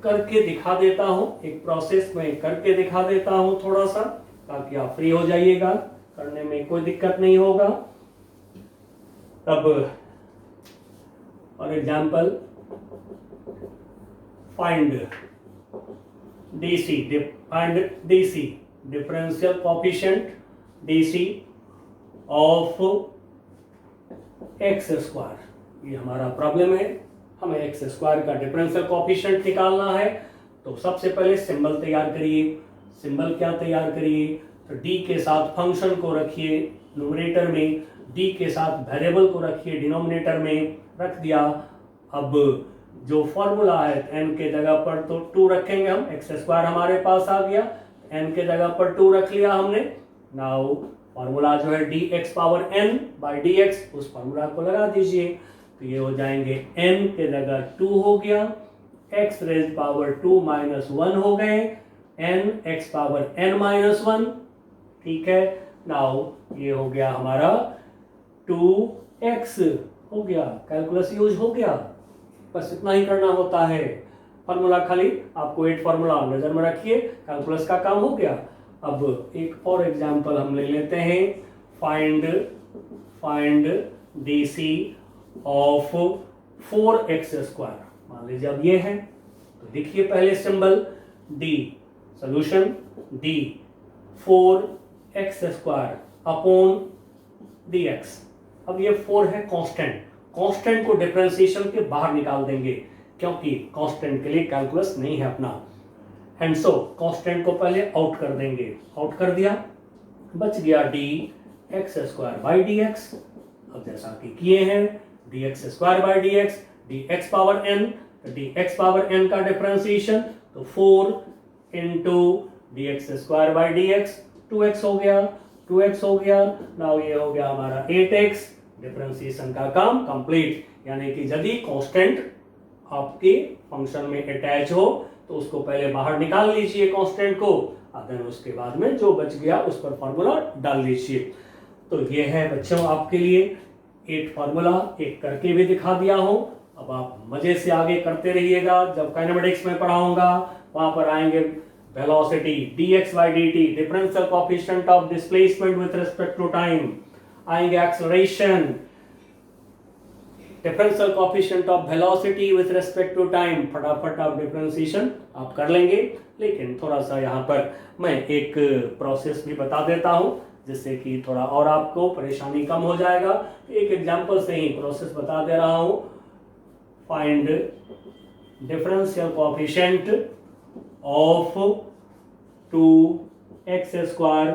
करके दिखा देता हूँ, एक प्रोसेस में करके दिखा देता हूँ थोड़ा सा, ताकि आप फ्री हो जाइएगा, करने में कोई दिक्कत नहीं होगा। अब for example find DC differential coefficient DC of x square. ये हमारा प्रॉब्लम है, हमें x स्क्वायर का डिफरेंशियल कोएफिशिएंट निकालना है। तो सबसे पहले सिंबल तैयार करिए। सिंबल क्या तैयार करिए? तो d के साथ फंक्शन को रखिए न्यूमरेटर में, d के साथ वेरिएबल को रखिए डिनोमिनेटर में, रख दिया। अब जो फॉर्मूला है n के जगह पर तो 2 रखेंगे हम, x स्क्वायर हमारे पास आ गया, n के जगह पर 2 रख लिया हमने। नाउ फॉर्मूला जो है dx power n by dx, उस फॉर्मूला को लगा दीजिए। तो ये हो जाएंगे n के जगह 2 हो गया, x रेज पावर 2 माइनस 1 हो गए, n x power n minus 1। ठीक है, नाउ ये हो गया हमारा 2x हो गया, कैलकुलस यूज हो गया। बस इतना ही करना होता है, फॉर्मूला खाली आपको 8 फॉर्मूला नजर में रखिए, कैलकुलस का काम हो गया। अब एक और एग्जांपल हम ले लेते हैं, find DC of 4x square. मान लीजिए अब ये है, तो देखिए पहले symbol D, solution D 4x square upon dx। अब ये 4 है कांस्टेंट, कांस्टेंट को डिफरेंशिएशन के बाहर निकाल देंगे, क्योंकि कांस्टेंट के लिए कैलकुलस नहीं है अपना। एंड सो कांस्टेंट को पहले आउट कर देंगे, आउट कर दिया, बच गया dx स्क्वायर बाई dx। अब जैसा कि किए हैं dx square by dx, dx power n, तो dx पावर n का डिफरेंशिएशन, तो 4 into dx square by dx, 2x हो गया, 2x हो गया। नाउ ये हो गया हमारा 8x, डिफरेंशिएशन का काम कंप्लीट। यानी कि यदि कांस्टेंट आपके फंक्शन में अटैच हो तो उसको पहले बाहर निकाल लीजिए कांस्टेंट को, देन उसके बाद में जो बच गया उस पर फॉर्मूला डाल लीजिए। तो ये है बच्चों आपके लिए 8 फॉर्मूला, एक करके भी दिखा दिया हूं। अब आप मजे से आगे करते रहिएगा, जब काइनेमेटिक्स में पढ़ाऊंगा वहां पर आएंगे velocity dx by dt, differential coefficient of displacement with respect to time, आएंगे acceleration, differential coefficient of velocity with respect to time. फटाफट आप डिफरेंशिएशन आप कर लेंगे, लेकिन थोड़ा सा यहाँ पर मैं एक प्रोसेस भी बता देता हूँ, जिससे कि थोड़ा और आपको परेशानी कम हो जाएगा। एक एग्जांपल से ही प्रोसेस बता दे रहा हूँ। Find differential coefficient of 2x square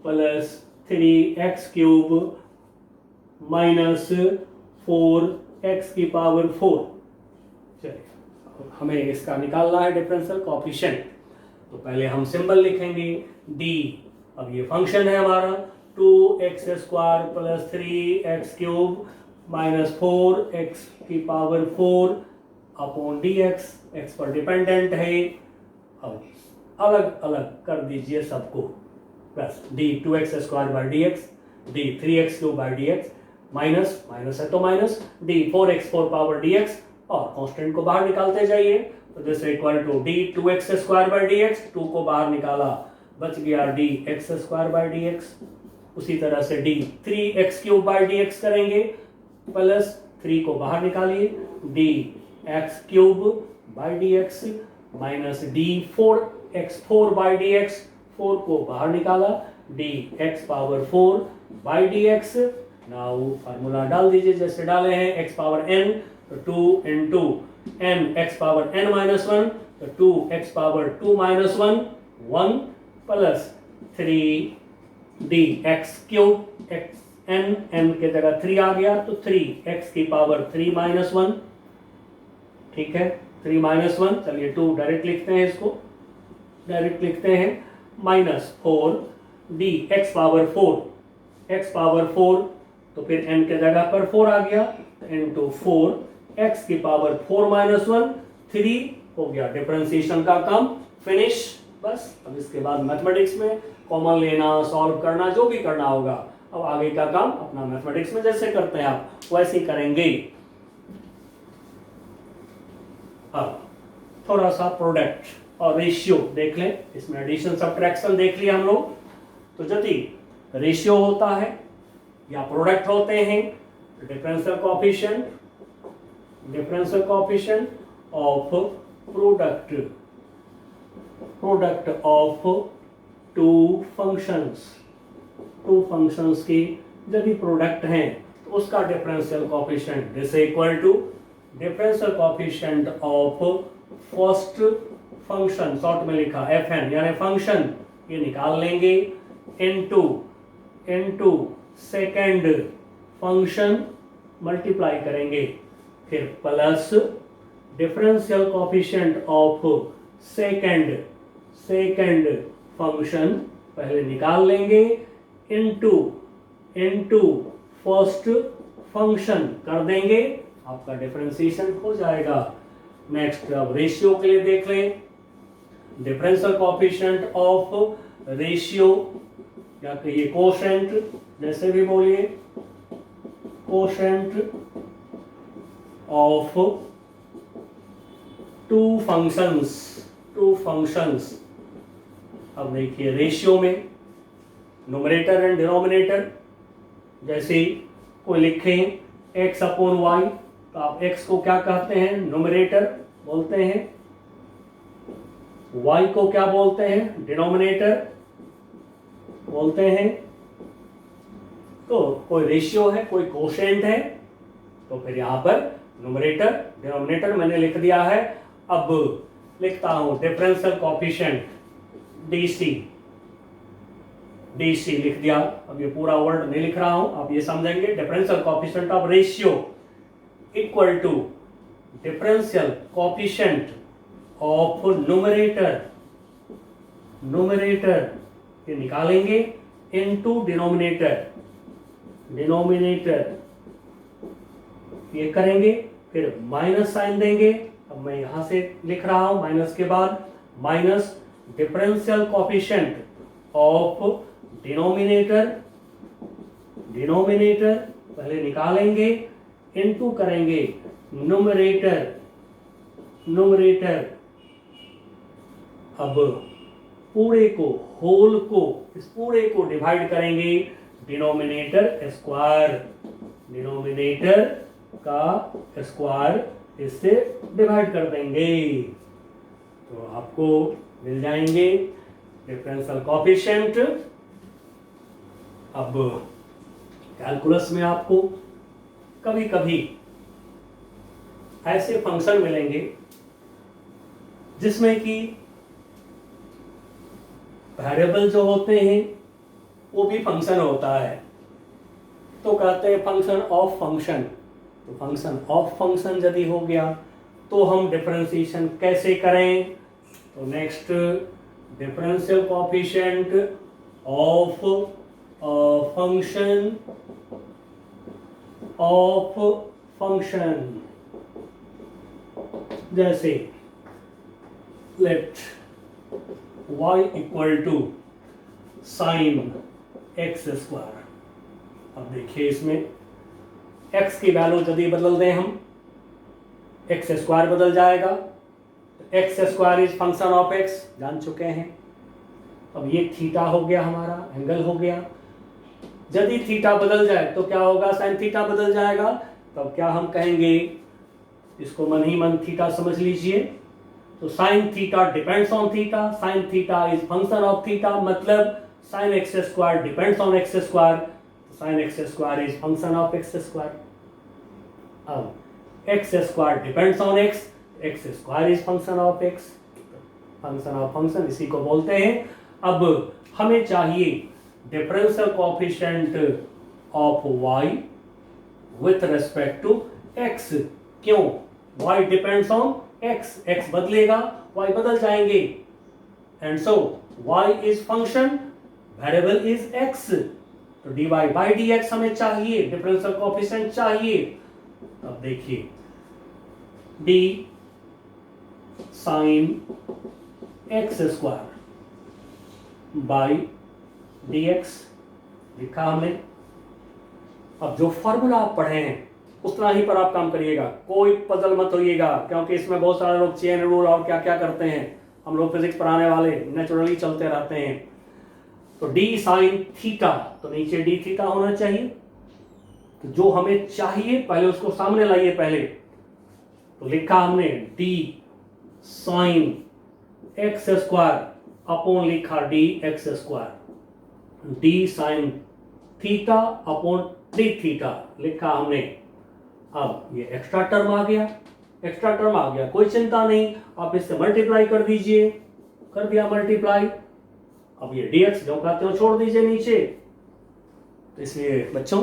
plus 3x cube minus 4x की पावर 4। चलिए हमें इसका निकालना है डिफरेंशियल कोएफिशिएंट। तो पहले हम सिंबल लिखेंगे d। अब ये फंक्शन है हमारा 2x square plus 3x cube minus 4x की पावर 4 अपॉन dx, x पर डिपेंडेंट है। अब अलग अलग कर दीजिए सबको, plus d 2x square by dx, d 3x cube by dx, minus minus है तो minus d 4x 4 power dx, और कांस्टेंट को बाहर निकालते जाइए। तो this equal to d 2x square by dx, 2 को बाहर निकाला, बच गया d x square by dx। उसी तरह से d 3x cube by dx करेंगे, प्लस 3 को बाहर निकालिए, d x cube by dx minus d 4x4 by dx, 4 को बाहर निकाला, dx power 4 by dx। Now formula डाल दीजिए जैसे डाले हैं, x पावर n, तो 2 into n x power n minus 1, तो 2x power 2 minus 1, 1 plus 3 dx cube x n के जगह 3 आ गया, तो 3x की पावर 3 माइनस 1। ठीक है, 3 माइनस 1, चलिए 2 डायरेक्ट लिखते हैं, इसको डायरेक्ट लिखते हैं, minus 4 dx power 4, x power 4, तो फिर n के जगह पर 4 आ गया, इंटू 4 x की पावर 4 माइनस 1, 3 हो गया डिफरेंशिएशन का काम, फिनिश। बस अब इसके बाद मैथमेटिक्स में कॉमन लेना, सॉल्व करना, जो भी करना होगा, अब आगे का काम अपना मैथमेटिक्स में जैसे करते हैं आप वैसे ही करेंगे। अब थोड़ा सा प्रोडक्ट और रेशियो देख लें, इसमें एडिशन सब्ट्रैक्शन देख लिया हम लोग। तो यदि रेशियो होता है या प्रोडक्ट होते हैं, differential coefficient of product of two functions की यदि प्रोडक्ट हैं तो उसका differential coefficient this equal to differential coefficient of first function, short में लिखा fn यानी फंक्शन, ये निकाल लेंगे, इनटू सेकेंड फंक्शन मल्टीप्लाई करेंगे, फिर plus differential coefficient of second function पहले निकाल लेंगे, इनटू फर्स्ट फंक्शन कर देंगे, आपका डिफरेंशिएशन हो जाएगा। नेक्स्ट अब रेशियो के लिए देख लें, डिफरेंशियल कोएफिशिएंट ऑफ रेशियो या कहिए कोशेंट, जैसे भी बोलिए, कोशेंट ऑफ टू फंक्शंस। अब देखिए रेशियो में न्यूमरेटर एंड डिनोमिनेटर, जैसे कोई लिखें x अपॉन y, तो आप x को क्या कहते हैं, न्यूमरेटर बोलते हैं, y को क्या बोलते हैं, डिनोमिनेटर बोलते हैं। तो कोई रेशियो है, कोई कोशेंट है, तो फिर यहां पर न्यूमरेटर डिनोमिनेटर मैंने लिख दिया है। अब लिखता हूं डिफरेंशियल कोएफिशिएंट डीसी लिख दिया। अब ये पूरा वर्ड नहीं लिख रहा हूं, आप ये समझेंगे, differential coefficient of ratio equal to differential coefficient of numerator ये निकालेंगे, इनटू डिनोमिनेटर ये करेंगे, फिर माइनस साइन देंगे। अब मैं यहां से लिख रहा हूं, माइनस के बाद minus differential coefficient of denominator पहले निकालेंगे, इनटू करेंगे न्यूमरेटर। अब पूरे को, होल को, इस पूरे को डिवाइड करेंगे डिनोमिनेटर का स्क्वायर इससे डिवाइड कर देंगे, तो आपको मिल जाएंगे डिफरेंशियल कोएफिशिएंट। अब कैलकुलस में आपको कभी कभी ऐसे फंक्शन मिलेंगे जिसमें कि वेरिएबल जो होते हैं वो भी फंक्शन होता है, तो कहते हैं फंक्शन ऑफ फंक्शन। तो फंक्शन ऑफ फंक्शन यदि हो गया तो हम डिफरेंशिएशन कैसे करें, तो next differential coefficient of function जैसे let y equal to sine x square. अब देखिए इसमें x की वैल्यू यदि बदल दें हम, एक्स स्क्वायर बदल जाएगा, x square is function of x जान चुके हैं। अब ये थीटा हो गया, हमारा एंगल हो गया, यदि थीटा बदल जाए तो क्या होगा, साइन थीटा बदल जाएगा। तब क्या हम कहेंगे, इसको मन ही मन थीटा समझ लीजिए, तो sine theta depends on theta, sine theta is function of theta, मतलब sine x square depends on x square, sine x square is function of x square. अब x square depends on x, x square is function of x, function of function इसी को बोलते हैं। अब हमें चाहिए differential coefficient of y with respect to x। क्यों, y depends on x, x बदलेगा y बदल जाएंगे, and so y is function, variable is x, तो dy बाई dx हमें चाहिए, डिफरेंशियल कोएफिशिएंट चाहिए। अब देखिए d sign x square by d x लिखा हमने। अब जो फॉर्मूला आप पढ़े हैं उतना ही पर आप काम करिएगा, कोई पजल मत होइएगा, क्योंकि इसमें बहुत सारे लोग चेन रूल और क्या क्या करते हैं। हम लोग फिजिक्स पढ़ाने वाले नेचुरली चलते रहते हैं। तो डी साइन थीटा, तो नीचे डी थीटा होना चाहिए। तो जो हमें चाहिए पहले उसको सामने लाइए पहले। तो लिखा हमने d sine x square upon लिखा d x square, d sine theta upon d theta लिखा हमने। अब ये एक्स्ट्रा टर्म आ गया, एक्स्ट्रा टर्म आ गया, कोई चिंता नहीं, आप इससे मल्टीप्लाई कर दीजिए, कर दिया मल्टीप्लाई। अब ये dx जो कहते हो छोड़ दीजिए नीचे। तो इसलिए बच्चों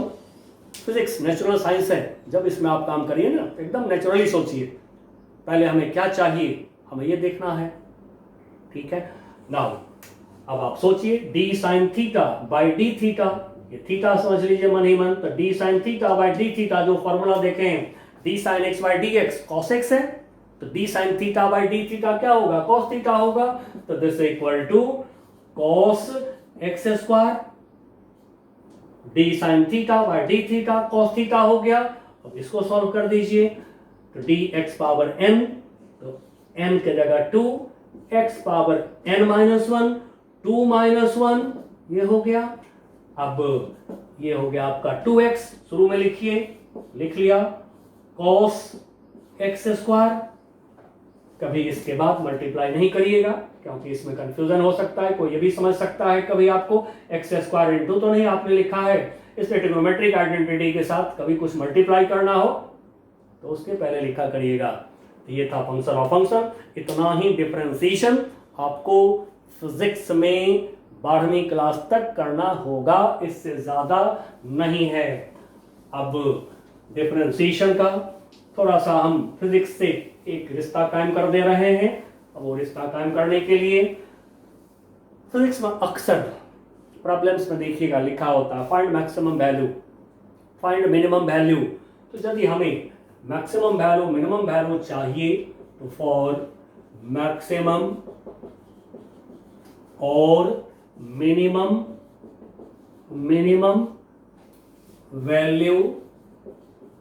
फिजिक्स नेचुरल साइंस है, जब इसमें आप काम करिए ना तो एकदम नेचुरली सोचिए, पहले हमें क्या चाहिए हमें ये देखना है, ठीक है। नाउ अब आप सोचिए d sine theta by d theta, ये थीटा समझ लीजिए मन ही मन। तो d sine theta by d theta जो फॉर्मूला देखे हैं, d sine x by d x cos x है, तो d sine theta by d theta क्या होगा, कॉस थीटा होगा। तो this equal to cos x square, d sine theta by d theta cos theta हो गया। अब इसको सॉल्व कर दीजिए, तो डी एक्स पावर एन, तो एन के जगह 2, x power n minus 1, 2 minus 1, ये हो गया। अब ये हो गया आपका 2x, शुरू में लिखिए, लिख लिया cos एक्स स्क्वायर। कभी इसके बाद मल्टीप्लाई नहीं करिएगा क्योंकि इसमें कंफ्यूजन हो सकता है, कोई ये भी समझ सकता है कभी आपको एक्स स्क्वायर इंटू तो नहीं आपने लिखा है, इसमें ट्रिग्नोमेट्रिक आइडेंटिटी के साथ कभी कुछ मल्टीप्लाई करना हो तो उसके पहले लिखा करिएगा। तो ये था फंक्शन ऑफ फंक्शन, इतना ही डिफरेंशिएशन आपको फिजिक्स में 12वीं क्लास तक करना होगा, इससे ज्यादा नहीं है। अब डिफरेंशिएशन का थोड़ा सा हम फिजिक्स से एक रिश्ता कायम कर दे रहे हैं। अब वो रिश्ता कायम करने के लिए फिजिक्स में अक्सर प्रॉब्लम्स में देखिएगा लिखा होता है find maximum value, find minimum value. तो यदि हमें मैक्सिमम वैल्यू मिनिमम वैल्यू चाहिए तो फॉर मैक्सिमम और minimum value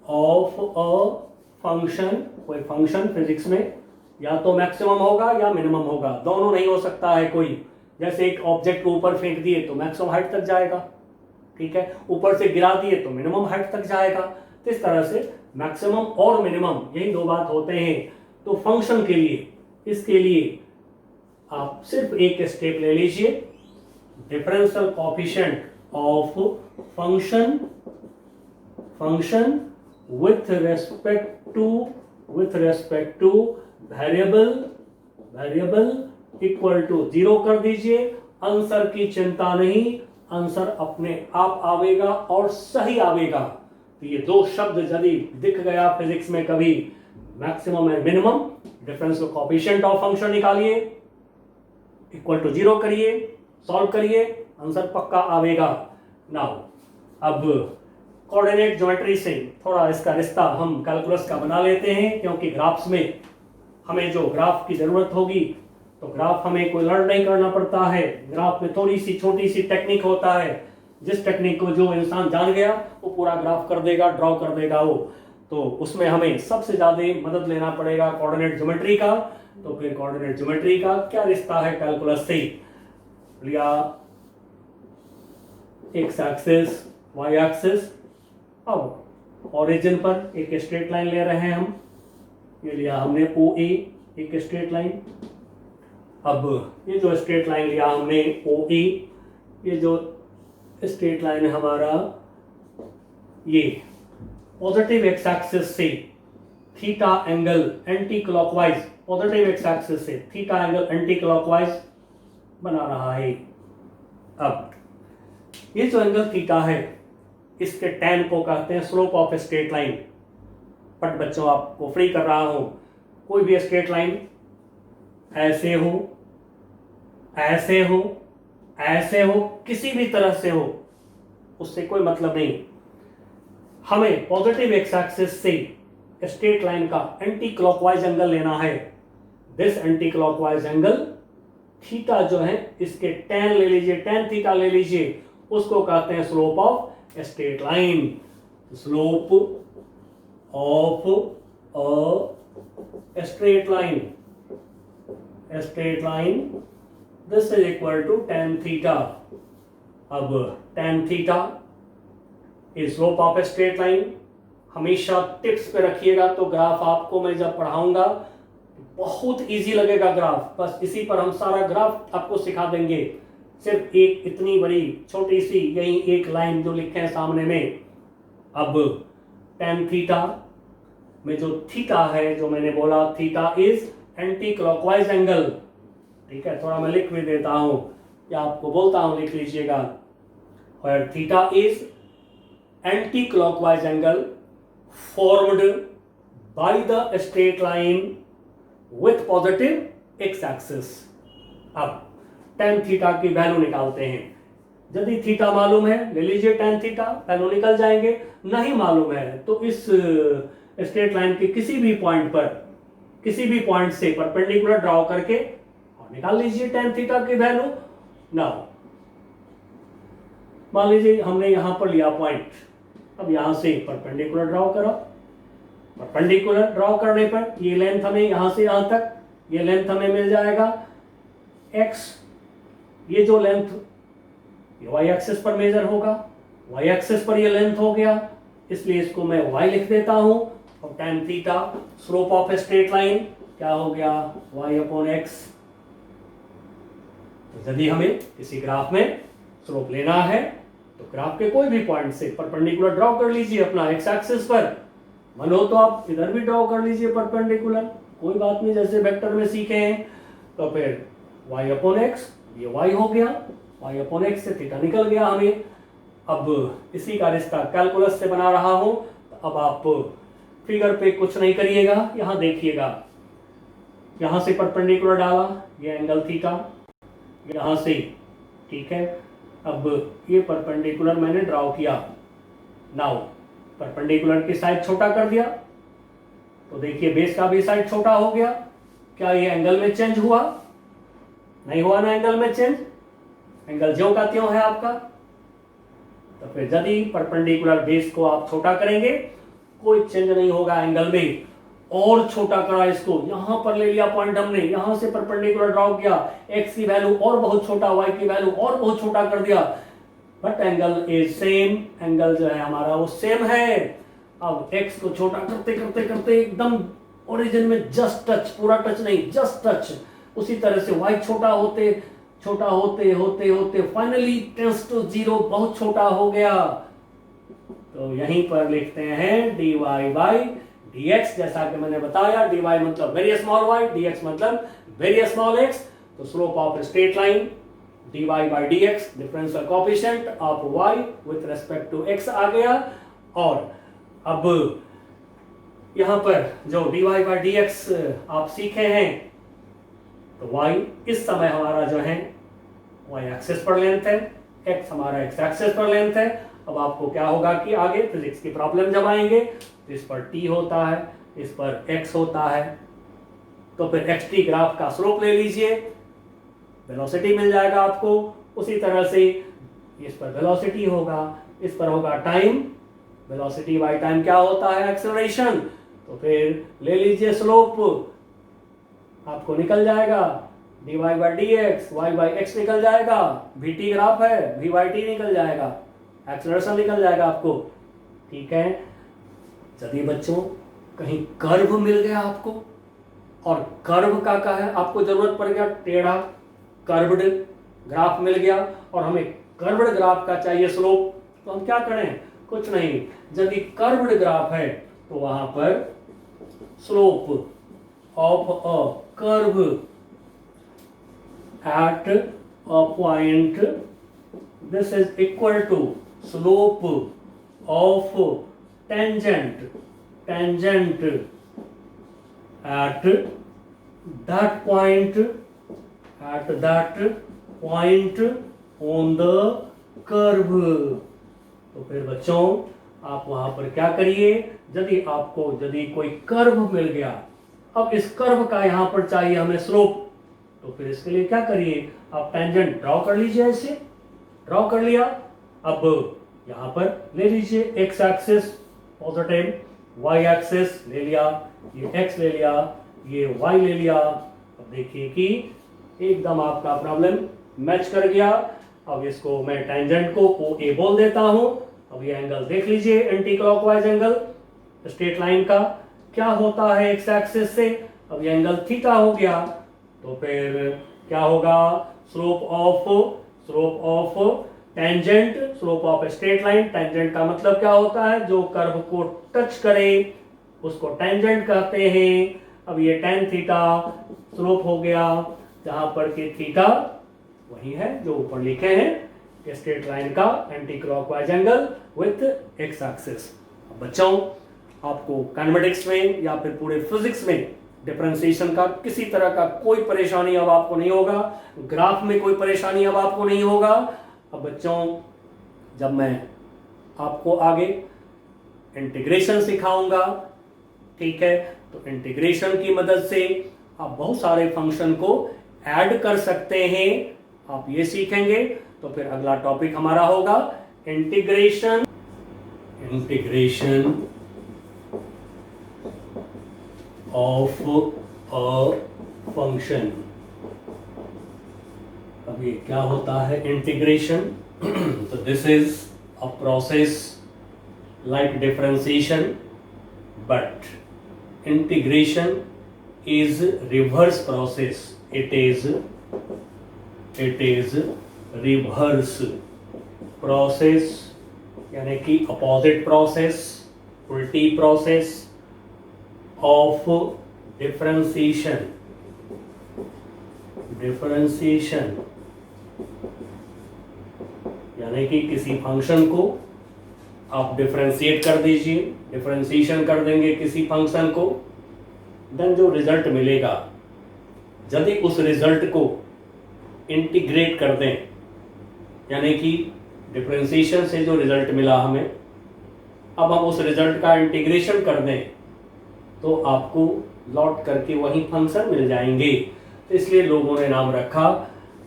of a function, कोई फंक्शन फिजिक्स में या तो मैक्सिमम होगा या मिनिमम होगा, दोनों नहीं हो सकता है कोई। जैसे एक ऑब्जेक्ट को ऊपर फेंक दिए तो मैक्सिमम हाइट तक जाएगा, ठीक है, ऊपर से गिरा दिए तो मिनिमम हाइट तक जाएगा। तो इस तरह से मैक्सिमम और मिनिमम यही दो बात होते हैं। तो फंक्शन के लिए, इसके लिए आप सिर्फ एक स्टेप ले लीजिए, differential coefficient of function with respect to variable equal to 0 कर दीजिए। आंसर की चिंता नहीं, आंसर अपने आप आवेगा और सही आवेगा। तो ये दो शब्द यदि दिख गया फिजिक्स में कभी, maximum and minimum, differential coefficient of function निकालिए, इक्वल टू 0 करिए, सॉल्व करिए, आंसर पक्का आवेगा। नाउ अब कोऑर्डिनेट ज्योमेट्री से थोड़ा इसका रिश्ता हम कैलकुलस का बना लेते हैं, क्योंकि ग्राफ्स में हमें जो ग्राफ की जरूरत होगी तो ग्राफ हमें कोई लर्न नहीं करना पड़ता है। ग्राफ में थोड़ी सी छोटी सी टेक्निक होता है, जिस टेक्निक को जो इंसान जान गया वो पूरा ग्राफ कर देगा, ड्रॉ कर देगा वो। तो उसमें हमें सबसे ज्यादा मदद लेना पड़ेगा कोऑर्डिनेट ज्योमेट्री का। तो फिर कोऑर्डिनेट ज्योमेट्री का क्या रिश्ता है कैलकुलस से, लिया एक्स एक्सिस वाई एक्सिस। अब ओरिजिन पर एक स्ट्रेट लाइन ले रहे हैं हम, ये लिया हमने ओ ए, एक स्ट्रेट लाइन। अब ये जो स्ट्रेट लाइन लिया हमने ओ ए, ये जो स्ट्रेट लाइन है हमारा, ये पॉजिटिव एक्स एक्सिस से theta angle anti clockwise, positive x axis से थीटा एंगल एंटी क्लॉकवाइज बना रहा है। अब ये जो एंगल थीटा है इसके tan को कहते हैं slope of straight line. But बच्चों आपको फ्री कर रहा हूं, कोई भी स्ट्रेट लाइन ऐसे हो, ऐसे हो, ऐसे हो, किसी भी तरह से हो, उससे कोई मतलब नहीं। हमें पॉजिटिव एक्स एक्सिस से स्ट्रेट लाइन का एंटी क्लॉकवाइज एंगल लेना है। This anti clockwise angle, theta जो है इसके tan ले लीजिए, tan थीटा ले लीजिए, उसको कहते हैं slope of straight line. Slope of a straight line, this is equal to tan theta. अब tan theta is slope of straight line. हमेशा टिप्स पे रखिएगा, तो ग्राफ आपको मैं जब पढ़ाऊंगा बहुत इजी लगेगा ग्राफ। बस इसी पर हम सारा ग्राफ आपको सिखा देंगे। सिर्फ एक इतनी बड़ी छोटी सी यही एक लाइन जो लिखे हैं सामने में। अब tan थीटा में जो थीटा है, जो मैंने बोला theta is anti clockwise angle. ठीक है, थोड़ा मैं लिख भी देता हूं या आपको बोलता हूं, लिख लीजिएगा। where theta is anti-clockwise angle formed by the straight line with positive x-axis। अब tan थीटा की वैल्यू निकालते हैं। यदि थीटा मालूम है ले लीजिए tan थीटा, वैल्यू निकल जाएंगे। नहीं मालूम है तो इस स्ट्रेट लाइन के किसी भी पॉइंट पर, किसी भी पॉइंट से परपेंडिकुलर ड्रॉ करके और निकाल लीजिए tan थीटा की वैल्यू। नाउ मान लीजिए हमने यहां पर लिया पॉइंट, अब यहां से परपेंडिकुलर ड्रॉ करो। परपेंडिकुलर ड्रॉ करने पर ये लेंथ हमें यहां से यहां तक, ये लेंथ हमें मिल जाएगा x। ये जो लेंथ ये y एक्सिस पर मेजर होगा, y एक्सिस पर ये लेंथ हो गया, इसलिए इसको मैं y लिख देता हूं। और tan theta slope of straight line क्या हो गया, y अपॉन x। तो यदि हमें किसी ग्राफ में स्लोप लेना है तो ग्राफ के कोई भी पॉइंट से परपेंडिकुलर ड्रॉ कर लीजिए अपना x एक्सिस पर। मन हो तो आप इधर भी ड्रॉ कर लीजिए परपेंडिकुलर, कोई बात नहीं, जैसे वेक्टर में सीखे हैं। तो फिर y अपॉन x, ये y हो गया, y अपॉन x से थीटा निकल गया हमें। अब इसी का रिश्ता कैलकुलस से बना रहा हूं। तो अब आप फिगर पे कुछ नहीं करिएगा, यहां देखिएगा। यहां से परपेंडिकुलर डाला, ये एंगल थीटा, यहां से, ठीक है। अब ये परपेंडिकुलर मैंने ड्रॉ किया। नाउ परपेंडिकुलर की साइड छोटा कर दिया, तो देखिए बेस का भी साइड छोटा हो गया। क्या ये एंगल में चेंज हुआ? नहीं हुआ ना एंगल में चेंज, एंगल ज्यों का त्यों है आपका। तो फिर यदि परपेंडिकुलर बेस को आप छोटा करेंगे कोई चेंज नहीं होगा एंगल में। और छोटा करा इसको, यहां पर ले लिया पॉइंट हमने, यहां से परपेंडिकुलर ड्रॉ किया, x की वैल्यू और बहुत छोटा, y की वैल्यू और बहुत छोटा कर दिया, but angle is same. Angle जो है हमारा वो सेम है। अब x को छोटा करते करते करते एकदम ओरिजिन में जस्ट टच, पूरा टच नहीं, जस्ट टच। उसी तरह से y छोटा होते होते होते फाइनली टेंस टू 0, बहुत छोटा हो गया। तो यहीं पर लिखते हैं dy बाई dx। जैसा कि मैंने बताया, dy मतलब वेरी स्मॉल y, dx मतलब वेरी स्मॉल x। तो slope of straight line dy by dx, differential coefficient of y with respect to x आ गया। और अब यहां पर जो dy बाई dx आप सीखे हैं, तो y इस समय हमारा जो है y एक्सिस पर लेंथ है, x हमारा x एक्सिस पर लेंथ है। अब आपको क्या होगा कि आगे फिजिक्स की प्रॉब्लम जब आएंगे तो इस पर t होता है, इस पर x होता है, तो फिर xt ग्राफ का स्लोप ले लीजिए, वेलोसिटी मिल जाएगा आपको। उसी तरह से इस पर वेलोसिटी होगा, इस पर होगा टाइम, वेलोसिटी बाय टाइम क्या होता है, एक्सेलरेशन। तो फिर ले लीजिए स्लोप, आपको निकल जाएगा dy by dx, y by x निकल जाएगा, vt ग्राफ है, v बाई t निकल जाएगा, एक्सेलरेशन निकल जाएगा आपको। ठीक है, यदि बच्चों कहीं कर्व मिल गया आपको, और कर्व का है आपको जरूरत पड़ गया, टेढ़ा कर्व्ड ग्राफ मिल गया और हमें कर्व्ड ग्राफ का चाहिए स्लोप, तो हम क्या करें, कुछ नहीं। यदि कर्व्ड ग्राफ है तो वहां पर slope of a curve at a point, this is equal to slope of tangent at that point on the curve। तो फिर बच्चों आप वहां पर क्या करिए, यदि कोई कर्व मिल गया, अब इस कर्व का यहाँ पर चाहिए हमें स्लोप, तो फिर इसके लिए क्या करिए, आप टेंजेंट ड्रॉ कर लीजिए, ऐसे ड्रॉ कर लिया। अब यहाँ पर ले लीजिए x axis positive, y axis ले लिया, ये एक्स ले लिया, ये वाई ले लिया। अब देखिए कि एकदम आपका प्रॉब्लम मैच कर गया। अब इसको मैं टेंजेंट को ओ ए बोल देता हूं। अब ये एंगल देख लीजिए, anti clockwise angle straight line का क्या होता है एक्स एक्सिस से। अब ये एंगल थीटा हो गया, तो फिर क्या होगा, slope of tangent, slope of straight line. Tangent का मतलब क्या होता है, जो कर्व को टच करे उसको टेंजेंट कहते हैं। अब ये टेन थीटा स्लोप हो गया, जहां पर के थीटा वही है जो ऊपर लिखे हैं, स्ट्रेट लाइन का anti clockwise angle with x axis. बच्चों, आपको काइनेमेटिक्स में या फिर पूरे फिजिक्स में डिफरेंशिएशन का किसी तरह का कोई परेशानी अब आपको नहीं होगा, ग्राफ में कोई परेशानी अब आपको नहीं होगा। अब बच्चों, जब मैं आपको आगे इंटीग्रेशन सिखाऊंगा, ठीक है, तो इंटीग्रेशन की मदद से आप बहुत सारे फंक्शन को ऐड कर सकते हैं, आप ये सीखेंगे। तो फिर अगला टॉपिक हमारा होगा इंटीग्रेशन ऑफ अ फंक्शन। अब ये क्या होता है इंटीग्रेशन? तो this is a process like differentiation, but integration is reverse process. It is reverse process, यानी कि opposite process, उल्टी process of differentiation यानी कि किसी फंक्शन को आप डिफरेंशिएट कर दीजिए, डिफरेंशिएशन कर देंगे किसी फंक्शन को, देन जो रिजल्ट मिलेगा, यदि उस रिजल्ट को इंटीग्रेट कर दें, यानी कि डिफरेंशिएशन से जो रिजल्ट मिला हमें, अब हम उस रिजल्ट का इंटीग्रेशन कर दें, तो आपको लौट करके वही फंक्शन मिल जाएंगे। तो इसलिए लोगों ने नाम रखा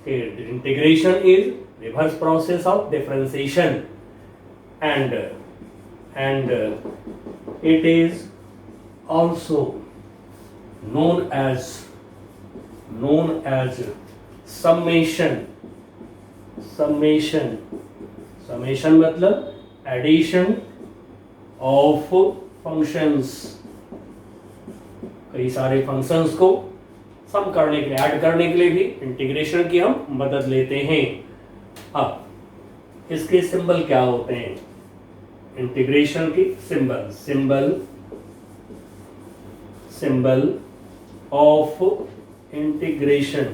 कि integration is reverse process of differentiation and it is also known as summation मतलब एडिशन ऑफ फंक्शंस। कई सारे फंक्शंस को सम करने के लिए, ऐड करने के लिए भी इंटीग्रेशन की हम मदद लेते हैं। अब इसके सिंबल क्या होते हैं, इंटीग्रेशन की सिंबल ऑफ इंटीग्रेशन,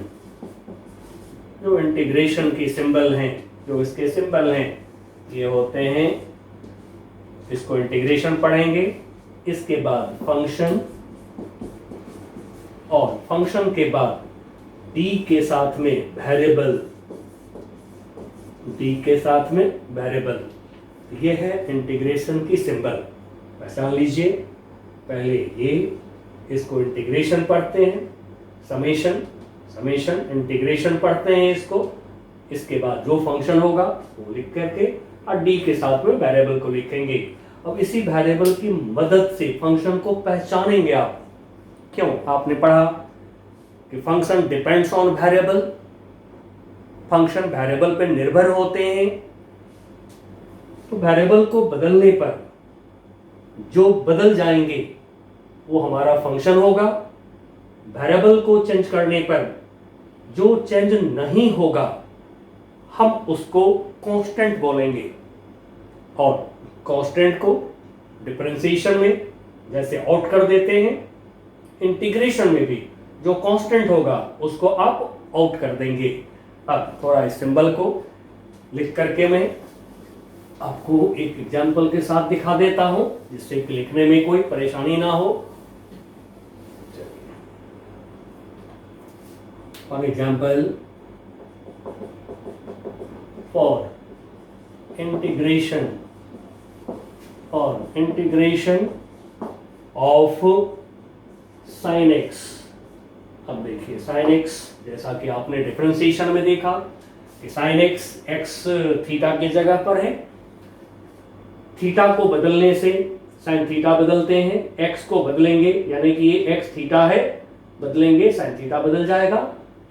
जो इंटीग्रेशन की सिंबल हैं, जो इसके सिंबल हैं, ये होते हैं, इसको इंटीग्रेशन पढ़ेंगे। इसके बाद फंक्शन, और फंक्शन के बाद डी के साथ में वेरिएबल, ये है इंटीग्रेशन की सिंबल। पहचान लीजिए, पहले ये इसको इंटीग्रेशन पढ़ते हैं, समेशन इंटीग्रेशन पढ़ते हैं इसको। इसके बाद जो फंक्शन होगा वो लिख करके और डी के साथ में वेरिएबल को लिखेंगे। अब इसी वेरिएबल की मदद से फंक्शन को पहचानेंगे आप। क्यों? आपने पढ़ा कि function depends on variable, function variable पे निर्भर होते हैं। तो वेरिएबल को बदलने पर जो बदल जाएंगे वो हमारा फंक्शन होगा, वेरिएबल को चेंज करने पर जो चेंज नहीं होगा हम उसको कांस्टेंट बोलेंगे। और कांस्टेंट को डिफरेंशिएशन में जैसे आउट कर देते हैं, इंटीग्रेशन में भी जो कांस्टेंट होगा उसको आप आउट कर देंगे। अब थोड़ा इस सिंबल को लिख करके मैं आपको एक एग्जाम्पल के साथ दिखा देता हूं, जिससे कि लिखने में कोई परेशानी ना हो। For example, for integration of sine x. अब देखिए साइन एक्स, जैसा कि आपने डिफरेंशिएशन में देखा कि साइन एक्स एक्स थीटा की जगह पर है, थीटा को बदलने से साइन थीटा बदलते हैं, एक्स को बदलेंगे यानी कि ये एक्स थीटा है, बदलेंगे साइन थीटा बदल जाएगा।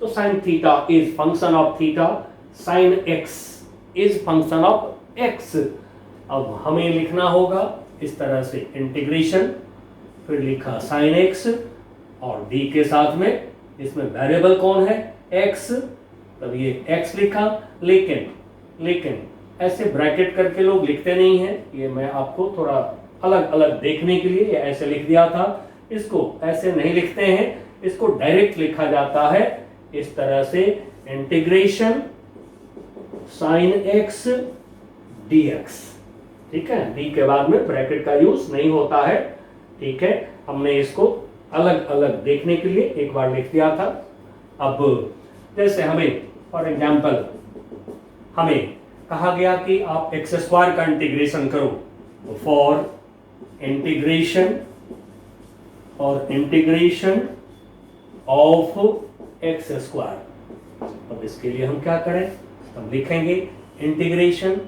तो sine theta is function of theta, sine x is function of x. अब हमें लिखना होगा इस तरह से इंटीग्रेशन, फिर लिखा साइन एक्स और डी के साथ में, इसमें वेरिएबल कौन है एक्स, तब ये एक्स लिखा। लेकिन ऐसे ब्रैकेट करके लोग लिखते नहीं हैं, ये मैं आपको थोड़ा अलग अलग देखने के लिए ऐसे लिख दिया था। इसको ऐसे नहीं लिखते हैं, इसको डायरेक्ट लिखा जाता है इस तरह से, इंटीग्रेशन साइन एक्स dx। ठीक है, डी के बाद में ब्रैकेट का यूज नहीं होता है। ठीक है, हमने इसको अलग अलग देखने के लिए एक बार लिख दिया था। अब जैसे हमें फॉर एग्जांपल हमें कहा गया कि आप एक्स स्क्वायर का इंटीग्रेशन करो, तो for integration of x square, अब इसके लिए हम क्या करें, हम लिखेंगे integration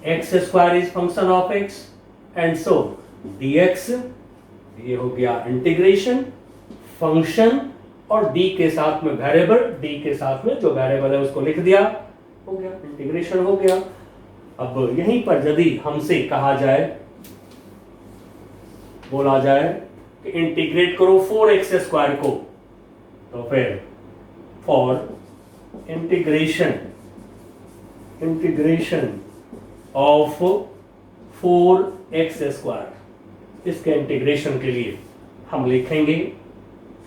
x square is function of x and so dx, ये हो गया इंटीग्रेशन फंक्शन और d के साथ में वेरिएबल, d के साथ में जो वेरिएबल है उसको लिख दिया, हो गया इंटीग्रेशन हो गया। अब यहीं पर यदि हमसे कहा जाए, बोला जाए कि इंटीग्रेट करो 4x स्क्वायर को, तो फिर for integration of 4x square, इसके इंटीग्रेशन के लिए हम लिखेंगे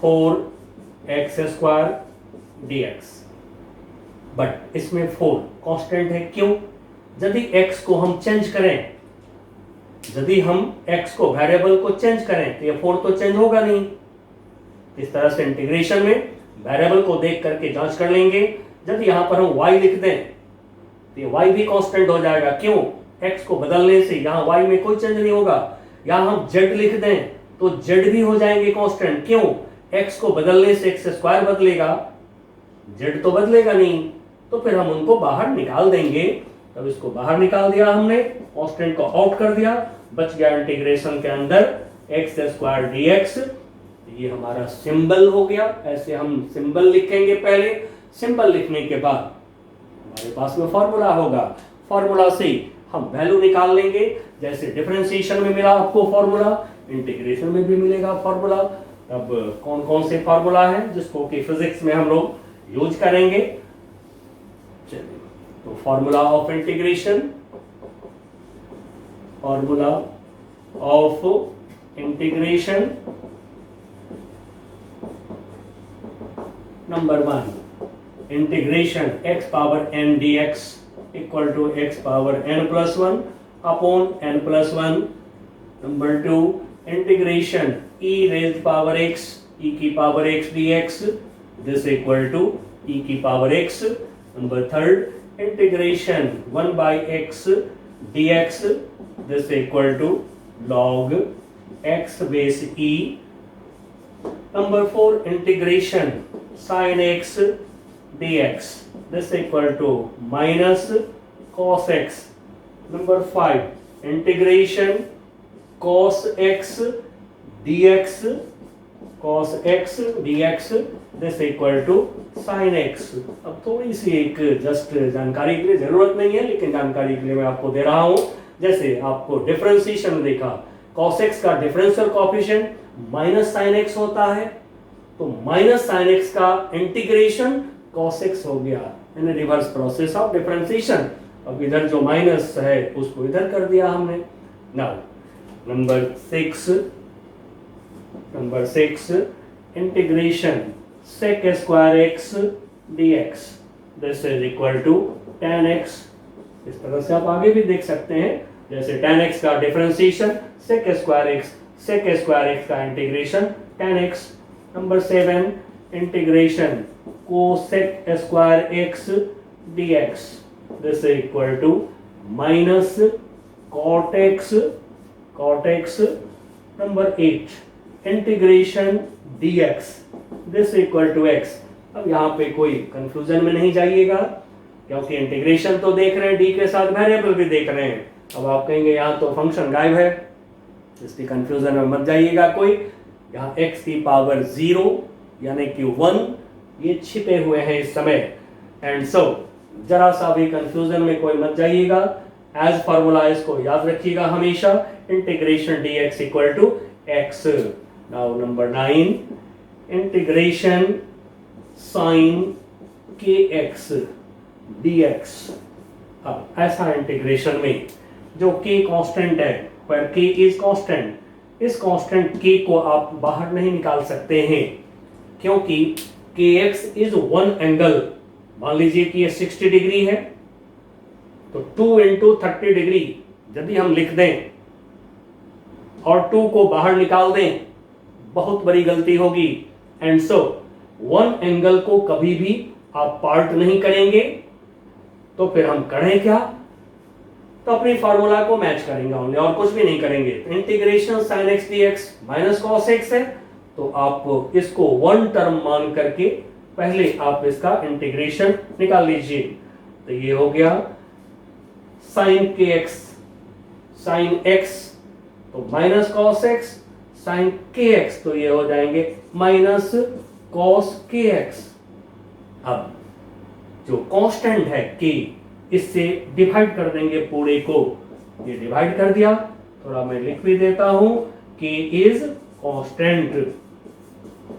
4x स्क्वायर dx। बट इसमें 4 कांस्टेंट है, क्यों? यदि x को हम चेंज करें, यदि हम x को वेरिएबल को चेंज करें तो ये 4 तो चेंज होगा नहीं। इस तरह से इंटीग्रेशन में वेरिएबल को देख करके जांच कर लेंगे। यदि यहां पर हम y लिख दें तो ये y भी कांस्टेंट हो जाएगा, क्यों? x को बदलने से यहाँ y में कोई चेंज नहीं होगा। यहाँ हम z लिख दें तो z भी हो जाएंगे कांस्टेंट, क्यों? x को बदलने से x स्क्वायर बदलेगा, z तो बदलेगा नहीं। तो फिर हम उनको बाहर निकाल देंगे। तब इसको बाहर निकाल दिया हमने, कांस्टेंट को आउट कर दिया, बच गया इंटीग्रेशन के अंदर एक्स स्क्वायर dx। ये हमारा सिंबल हो गया। ऐसे हम सिंबल लिखेंगे, पहले सिंबल लिखने के बाद हमारे पास में फॉर्मूला होगा, फॉर्मूला से हम वैल्यू निकाल लेंगे। जैसे डिफरेंशिएशन में मिला आपको फॉर्मूला, इंटीग्रेशन में भी मिलेगा फॉर्मूला। अब कौन कौन से फॉर्मूला है जिसको कि फिजिक्स में हम लोग यूज करेंगे, चलिए। तो formula of integration, formula of integration number 1, integration x power n dx equal to x power n plus 1 upon n plus 1। Number 2, integration e raised power x, e की power x dx, this equal to e की power x। Number 3, integration 1 by x dx, this equal to log x base e। Number 4, integration sin x dx, this equal to minus cos x। Number 5, integration cos x dx, this equal to sin x। अब थोड़ी सी एक जस्ट जानकारी के लिए जरूरत नहीं है, लेकिन जानकारी के लिए मैं आपको दे रहा हूं। जैसे आपको डिफरेंशिएशन में देखा, cos x का differential coefficient minus sin x होता है, तो माइनस साइन एक्स का इंटीग्रेशन cos x हो गया, यानी रिवर्स प्रोसेस ऑफ डिफरेंशिएशन। अब इधर जो माइनस है उसको इधर कर दिया हमने। Now number 6, integration sec square x dx, this is equal to tan x। इस तरह से आप आगे भी देख सकते हैं, जैसे tan x का डिफरेंशिएशन sec स्क्वायर x का integration tan x। Number 7, integration cosec square x dx, this is equal to minus cot x। Number 8, integration dx this equal to x। अब यहाँ पे कोई कंफ्यूजन में नहीं जाइएगा, क्योंकि इंटीग्रेशन तो देख रहे हैं, डी के साथ वेरिएबल भी देख रहे हैं। अब आप कहेंगे यहाँ तो फंक्शन गायब है, इसकी कंफ्यूजन में मत जाइएगा कोई। यहाँ x की पावर 0 यानी कि 1 ये छिपे हुए हैं इस समय। एंड सो जरा सा भी कंफ्यूजन में कोई मत जाइएगा, एज फार्मूला इसको याद रखिएगा हमेशा, integration dx equal to x। Now number 9, integration sine kx dx। अब ऐसा इंटीग्रेशन में जो k कांस्टेंट है, where k is constant, इस कांस्टेंट k को आप बाहर नहीं निकाल सकते हैं, क्योंकि kx इज वन एंगल। मान लीजिए कि ये 60 डिग्री है, तो 2 इंटू 30 डिग्री यदि हम लिख दें और 2 को बाहर निकाल दें, बहुत बड़ी गलती होगी। एंड सो वन एंगल को कभी भी आप पार्ट नहीं करेंगे, तो फिर हम करें क्या? तो अपनी फार्मूला को मैच करेंगे ओनली, और कुछ भी नहीं करेंगे। Integration sine x D x minus cos x है, तो आप इसको वन टर्म मान करके पहले आप इसका इंटीग्रेशन निकाल लीजिए। तो ये हो गया साइन के एक्स, साइन एक्स तो माइनस कॉस एक्स, साइन के एक्स तो ये हो जाएंगे माइनस कॉस के एक्स। अब जो कांस्टेंट है k, इससे डिवाइड कर देंगे पूरे को। ये डिवाइड कर दिया, थोड़ा मैं लिख भी देता हूं, k इज कांस्टेंट।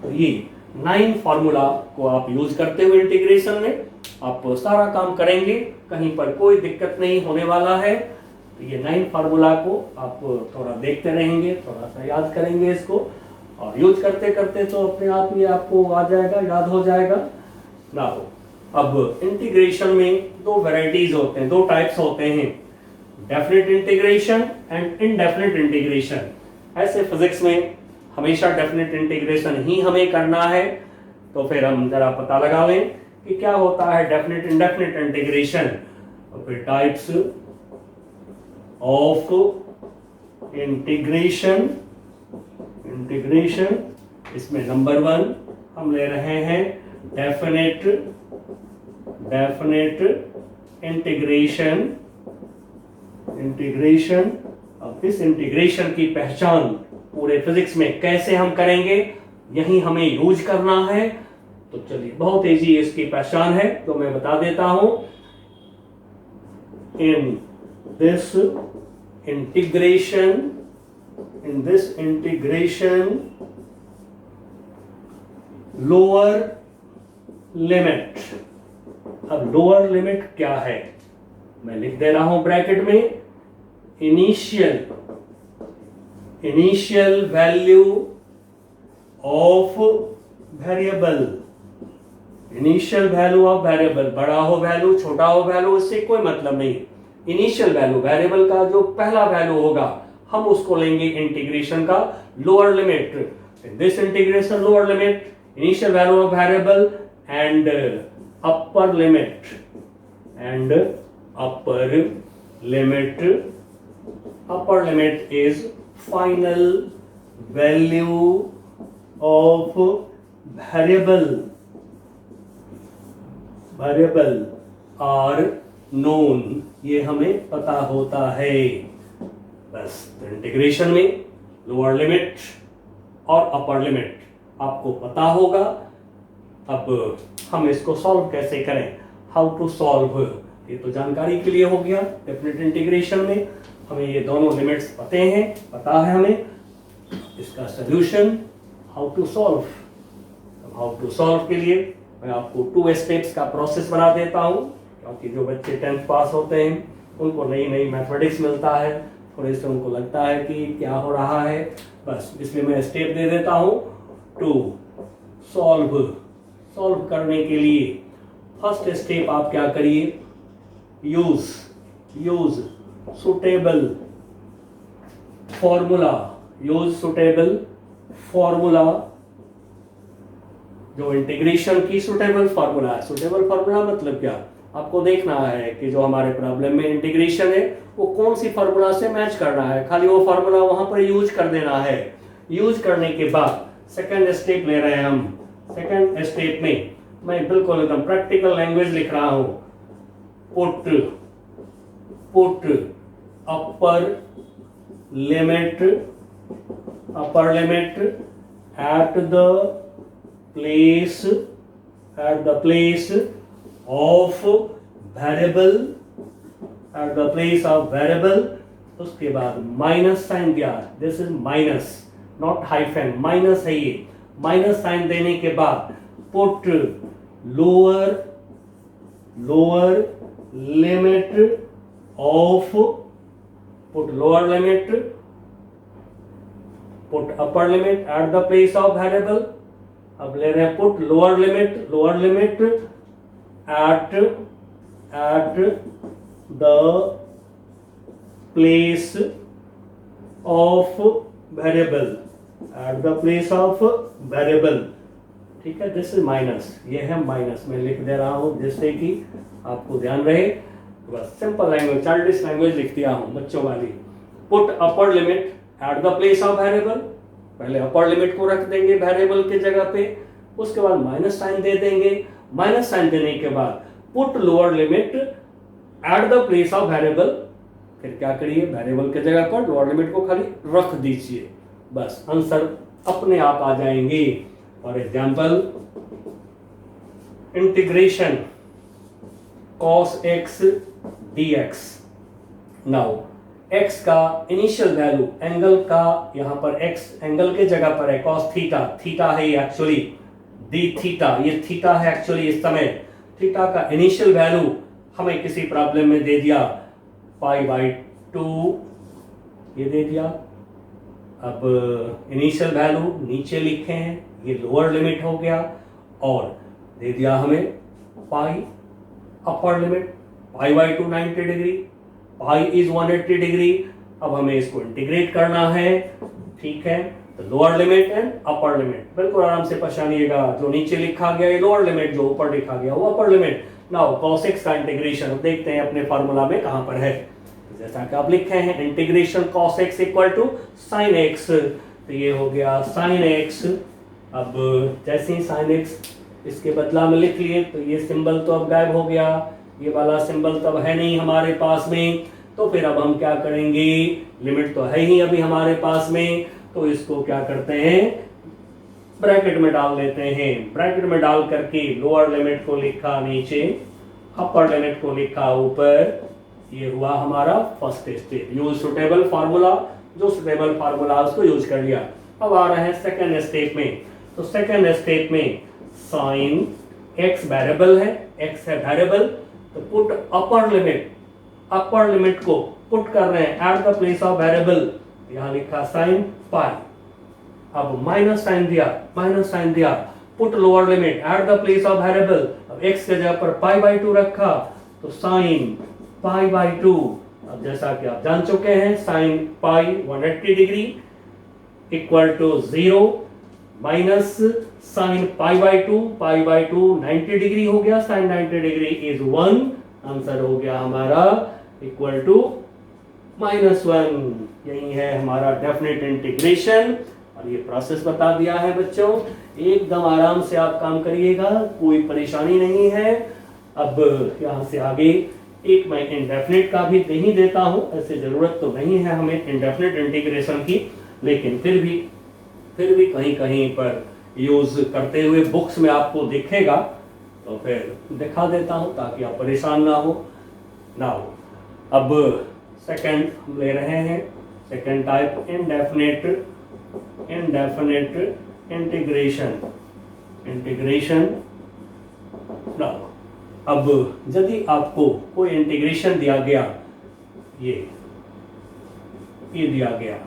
तो ये 9 फार्मूला को आप यूज करते हुए इंटीग्रेशन में आप सारा काम करेंगे, कहीं पर कोई दिक्कत नहीं होने वाला है। तो ये 9 फार्मूला को आप थोड़ा देखते रहेंगे, थोड़ा सा याद करेंगे इसको, और यूज करते करते तो अपने आप ही आपको आ जाएगा, याद हो जाएगा ना हो। अब इंटीग्रेशन में दो वैरायटीज होते हैं, दो टाइप्स होते हैं, definite integration and indefinite integration. ऐसे फिजिक्स में हमेशा डेफिनेट इंटीग्रेशन ही हमें करना है, तो फिर हम जरा पता लगा लें कि क्या होता है डेफिनेट इनडेफिनेट इंटीग्रेशन। और फिर टाइप्स ऑफ इंटीग्रेशन, इंटीग्रेशन इसमें नंबर 1 हम ले रहे हैं डेफिनेट इंटीग्रेशन। इंटीग्रेशन, अब इस इंटीग्रेशन की पहचान पूरे फिजिक्स में कैसे हम करेंगे, यही हमें यूज करना है। तो चलिए, बहुत इजी इसकी पहचान है, तो मैं बता देता हूं। In this integration lower limit. अब लोअर लिमिट क्या है, मैं लिख दे रहा हूं ब्रैकेट में, initial value of variable. Initial value of variable, बड़ा हो वैल्यू छोटा हो वैल्यू, इससे कोई मतलब नहीं। इनिशियल वैल्यू, वेरिएबल का जो पहला वैल्यू होगा हम उसको लेंगे इंटीग्रेशन का lower limit. This integration lower limit, initial value of variable and upper limit, upper limit is final value of variable are known, ये हमें पता होता है। बस इंटीग्रेशन में लोअर लिमिट और अपर लिमिट आपको पता होगा। अब हम इसको सॉल्व कैसे करें, हाउ टू सॉल्व, ये तो जानकारी के लिए हो गया। डेफिनेट इंटीग्रेशन में हमें ये दोनों लिमिट्स पता है हमें। इसका solution, how to solve. How to solve के लिए मैं आपको 2 स्टेप्स का प्रोसेस बना देता हूँ, क्योंकि जो बच्चे 10th पास होते हैं उनको नई नई मैथमेटिक्स मिलता है, थोड़े से उनको लगता है कि क्या हो रहा है। बस इसलिए मैं स्टेप दे देता हूँ। टू सॉल्व करने के लिए फर्स्ट स्टेप आप क्या करिए, यूज सुटेबल फॉर्मूला, जो इंटीग्रेशन की सुटेबल फार्मूला है। सुटेबल फार्मूला मतलब क्या, आपको देखना है कि जो हमारे प्रॉब्लम में इंटीग्रेशन है वो कौन सी फार्मूला से मैच करना है, खाली वो फार्मूला वहां पर यूज कर देना है। यूज करने के बाद सेकंड स्टेप ले रहे हैं हम। सेकंड स्टेप में मैं बिल्कुल एकदम प्रैक्टिकल लैंग्वेज लिख रहा हूं। Put upper limit at the place of variable, उसके बाद माइनस साइन दिया। This is minus, not hyphen, minus है ये। माइनस साइन देने के बाद put lower limit of, put upper limit at the place of variable. अब ले रहे हैं put lower limit at the place of variable, ठीक है। दिस इज माइनस, ये है माइनस, मैं लिख दे रहा हूं जिससे कि आपको ध्यान रहे। बस सिंपल लैंग्वेज, चाइल्डिश लैंग्वेज लिख दिया हूं बच्चों वाली। Put upper limit at the place of variable, पहले अपर लिमिट को रख देंगे वेरिएबल के जगह पे, उसके बाद माइनस साइन दे देंगे। माइनस साइन देने के बाद put lower limit at the place of variable, फिर क्या करिए, वेरिएबल के जगह पर लोअर लिमिट को खाली रख दीजिए, बस आंसर अपने आप आ जाएंगे। For example, integration cos x dx। Now x का इनिशियल वैल्यू, एंगल का यहां पर x एंगल के जगह पर है cos थीटा है ये एक्चुअली, डी थीटा, ये थीटा है एक्चुअली इस समय। थीटा का इनिशियल वैल्यू हमें किसी प्रॉब्लम में दे दिया π/2, ये दे दिया। अब इनिशियल वैल्यू नीचे लिखे हैं, ये लोअर लिमिट हो गया, और दे दिया हमें pi upper limit, π/2 90 degree, pi is 180 degree. अब हमें इसको इंटीग्रेट करना है, ठीक है। तो lower limit and upper limit, बिल्कुल आराम से पहचानिएगा, जो नीचे लिखा गया ये लोअर लिमिट, जो ऊपर लिखा गया वो upper limit. Now cos x का इंटीग्रेशन देखते हैं अपने फार्मूला में कहां पर है। जैसा कि आप लिखे हैं integration cos x equal to sin x, तो ये हो गया sin x। अब जैसे ही sin x इसके बदला में लिख लिए तो ये सिंबल तो अब गायब हो गया, ये वाला सिंबल तब है नहीं हमारे पास में। तो फिर अब हम क्या करेंगे, लिमिट तो है ही अभी हमारे पास में, तो इसको क्या करते हैं, ब्रैकेट में डाल देते हैं। ब्रैकेट में डाल करके लोअर लिमिट को लिखा नीचे, अपर लिमिट को लिखा ऊपर, ये हुआ हमारा first step. Use suitable formula, जो सुटेबल फार्मूला उसको यूज कर लिया। अब आ रहे हैं सेकंड स्टेप में। तो सेकंड स्टेप में साइन x वेरिएबल है, x है वेरिएबल, तो पुट अपर लिमिट को पुट कर रहे हैं at the place of variable, यहां लिखा साइन पाई। अब माइनस साइन दिया, put lower limit at the place of variable, अब x के जगह पर π/2 रखा, तो साइन π/2। अब जैसा कि आप जान चुके हैं, sine pi 180 degree equal to 0 minus sine π/2 90 degree हो गया, साइन 90 डिग्री इज 1, आंसर हो गया हमारा इक्वल टू -1। यही है हमारा डेफिनेट इंटीग्रेशन, और ये प्रोसेस बता दिया है बच्चों। एकदम आराम से आप काम करिएगा, कोई परेशानी नहीं है। अब यहाँ से आगे एक मैं इंडेफिनिट का भी नहीं देता हूं, ऐसे जरूरत तो नहीं है हमें इंडेफिनिट इंटीग्रेशन की, लेकिन फिर भी कहीं कहीं पर यूज करते हुए बुक्स में आपको दिखेगा, तो फिर दिखा देता हूं ताकि आप परेशान ना हो। नाउ अब सेकंड हम ले रहे हैं, second type indefinite integration. Now अब यदि आपको कोई इंटीग्रेशन दिया गया, ये दिया गया,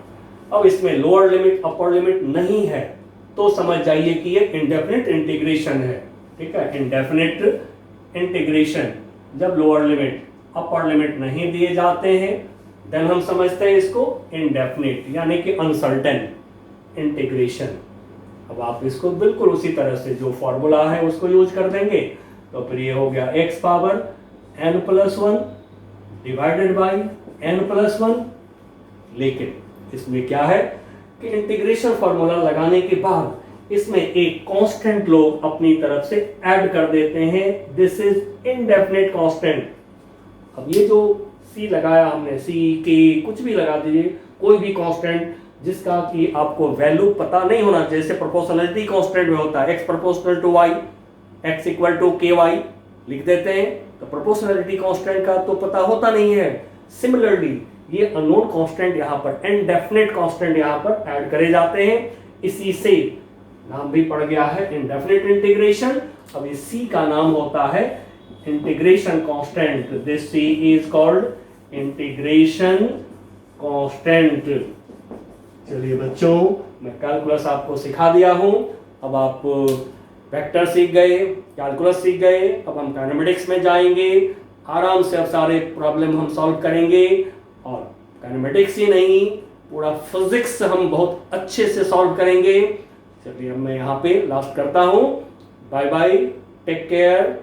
अब इसमें लोअर लिमिट अपर लिमिट नहीं है, तो समझ जाइए कि ये इंडेफिनिट इंटीग्रेशन है, ठीक है। इंडेफिनिट इंटीग्रेशन, जब लोअर लिमिट अपर लिमिट नहीं दिए जाते हैं, देन हम समझते हैं इसको इंडेफिनिट, यानी कि अनसर्टेन इंटीग्रेशन। अब आप इसको बिल्कुल उसी तरह से जो फॉर्मूला है उसको यूज कर देंगे, तो फिर ये हो गया x power n+1 divided by n+1। लेकिन इसमें क्या है, कि इंटीग्रेशन फॉर्मूला लगाने के बाद इसमें एक कांस्टेंट लोग अपनी तरफ से ऐड कर देते हैं, दिस इज इनडेफिनेट कांस्टेंट। अब ये जो सी लगाया हमने, सी के कुछ भी लगा दीजिए, कोई भी कांस्टेंट जिसका कि आपको वैल्यू पता नहीं होना, जैसे प्रोपोर्शनलिटी कांस्टेंट में होता है x proportional to y, x equal to ky लिख देते हैं, तो प्रोपोर्शनलिटी कांस्टेंट का तो पता होता नहीं है। सिमिलरली ये अननोन कांस्टेंट यहाँ पर, इनडेफिनेट कांस्टेंट यहाँ पर ऐड करे जाते हैं, इसी से नाम भी पड़ गया है इनडेफिनेट इंटीग्रेशन। अब इस सी का नाम होता है integration constant, this C is called integration constant. चलिए बच्चों, मैं कैलकुलस आपको सिखा दिया हूं, अब आप वेक्टर सीख गए, कैलकुलस सीख गए, अब हम काइनेमेटिक्स में जाएंगे, आराम से अब सारे प्रॉब्लम हम सॉल्व करेंगे, और काइनेमेटिक्स ही नहीं पूरा फिजिक्स हम बहुत अच्छे से सॉल्व करेंगे। चलिए अब मैं यहाँ पे लास्ट करता हूँ, बाय बाय, टेक केयर।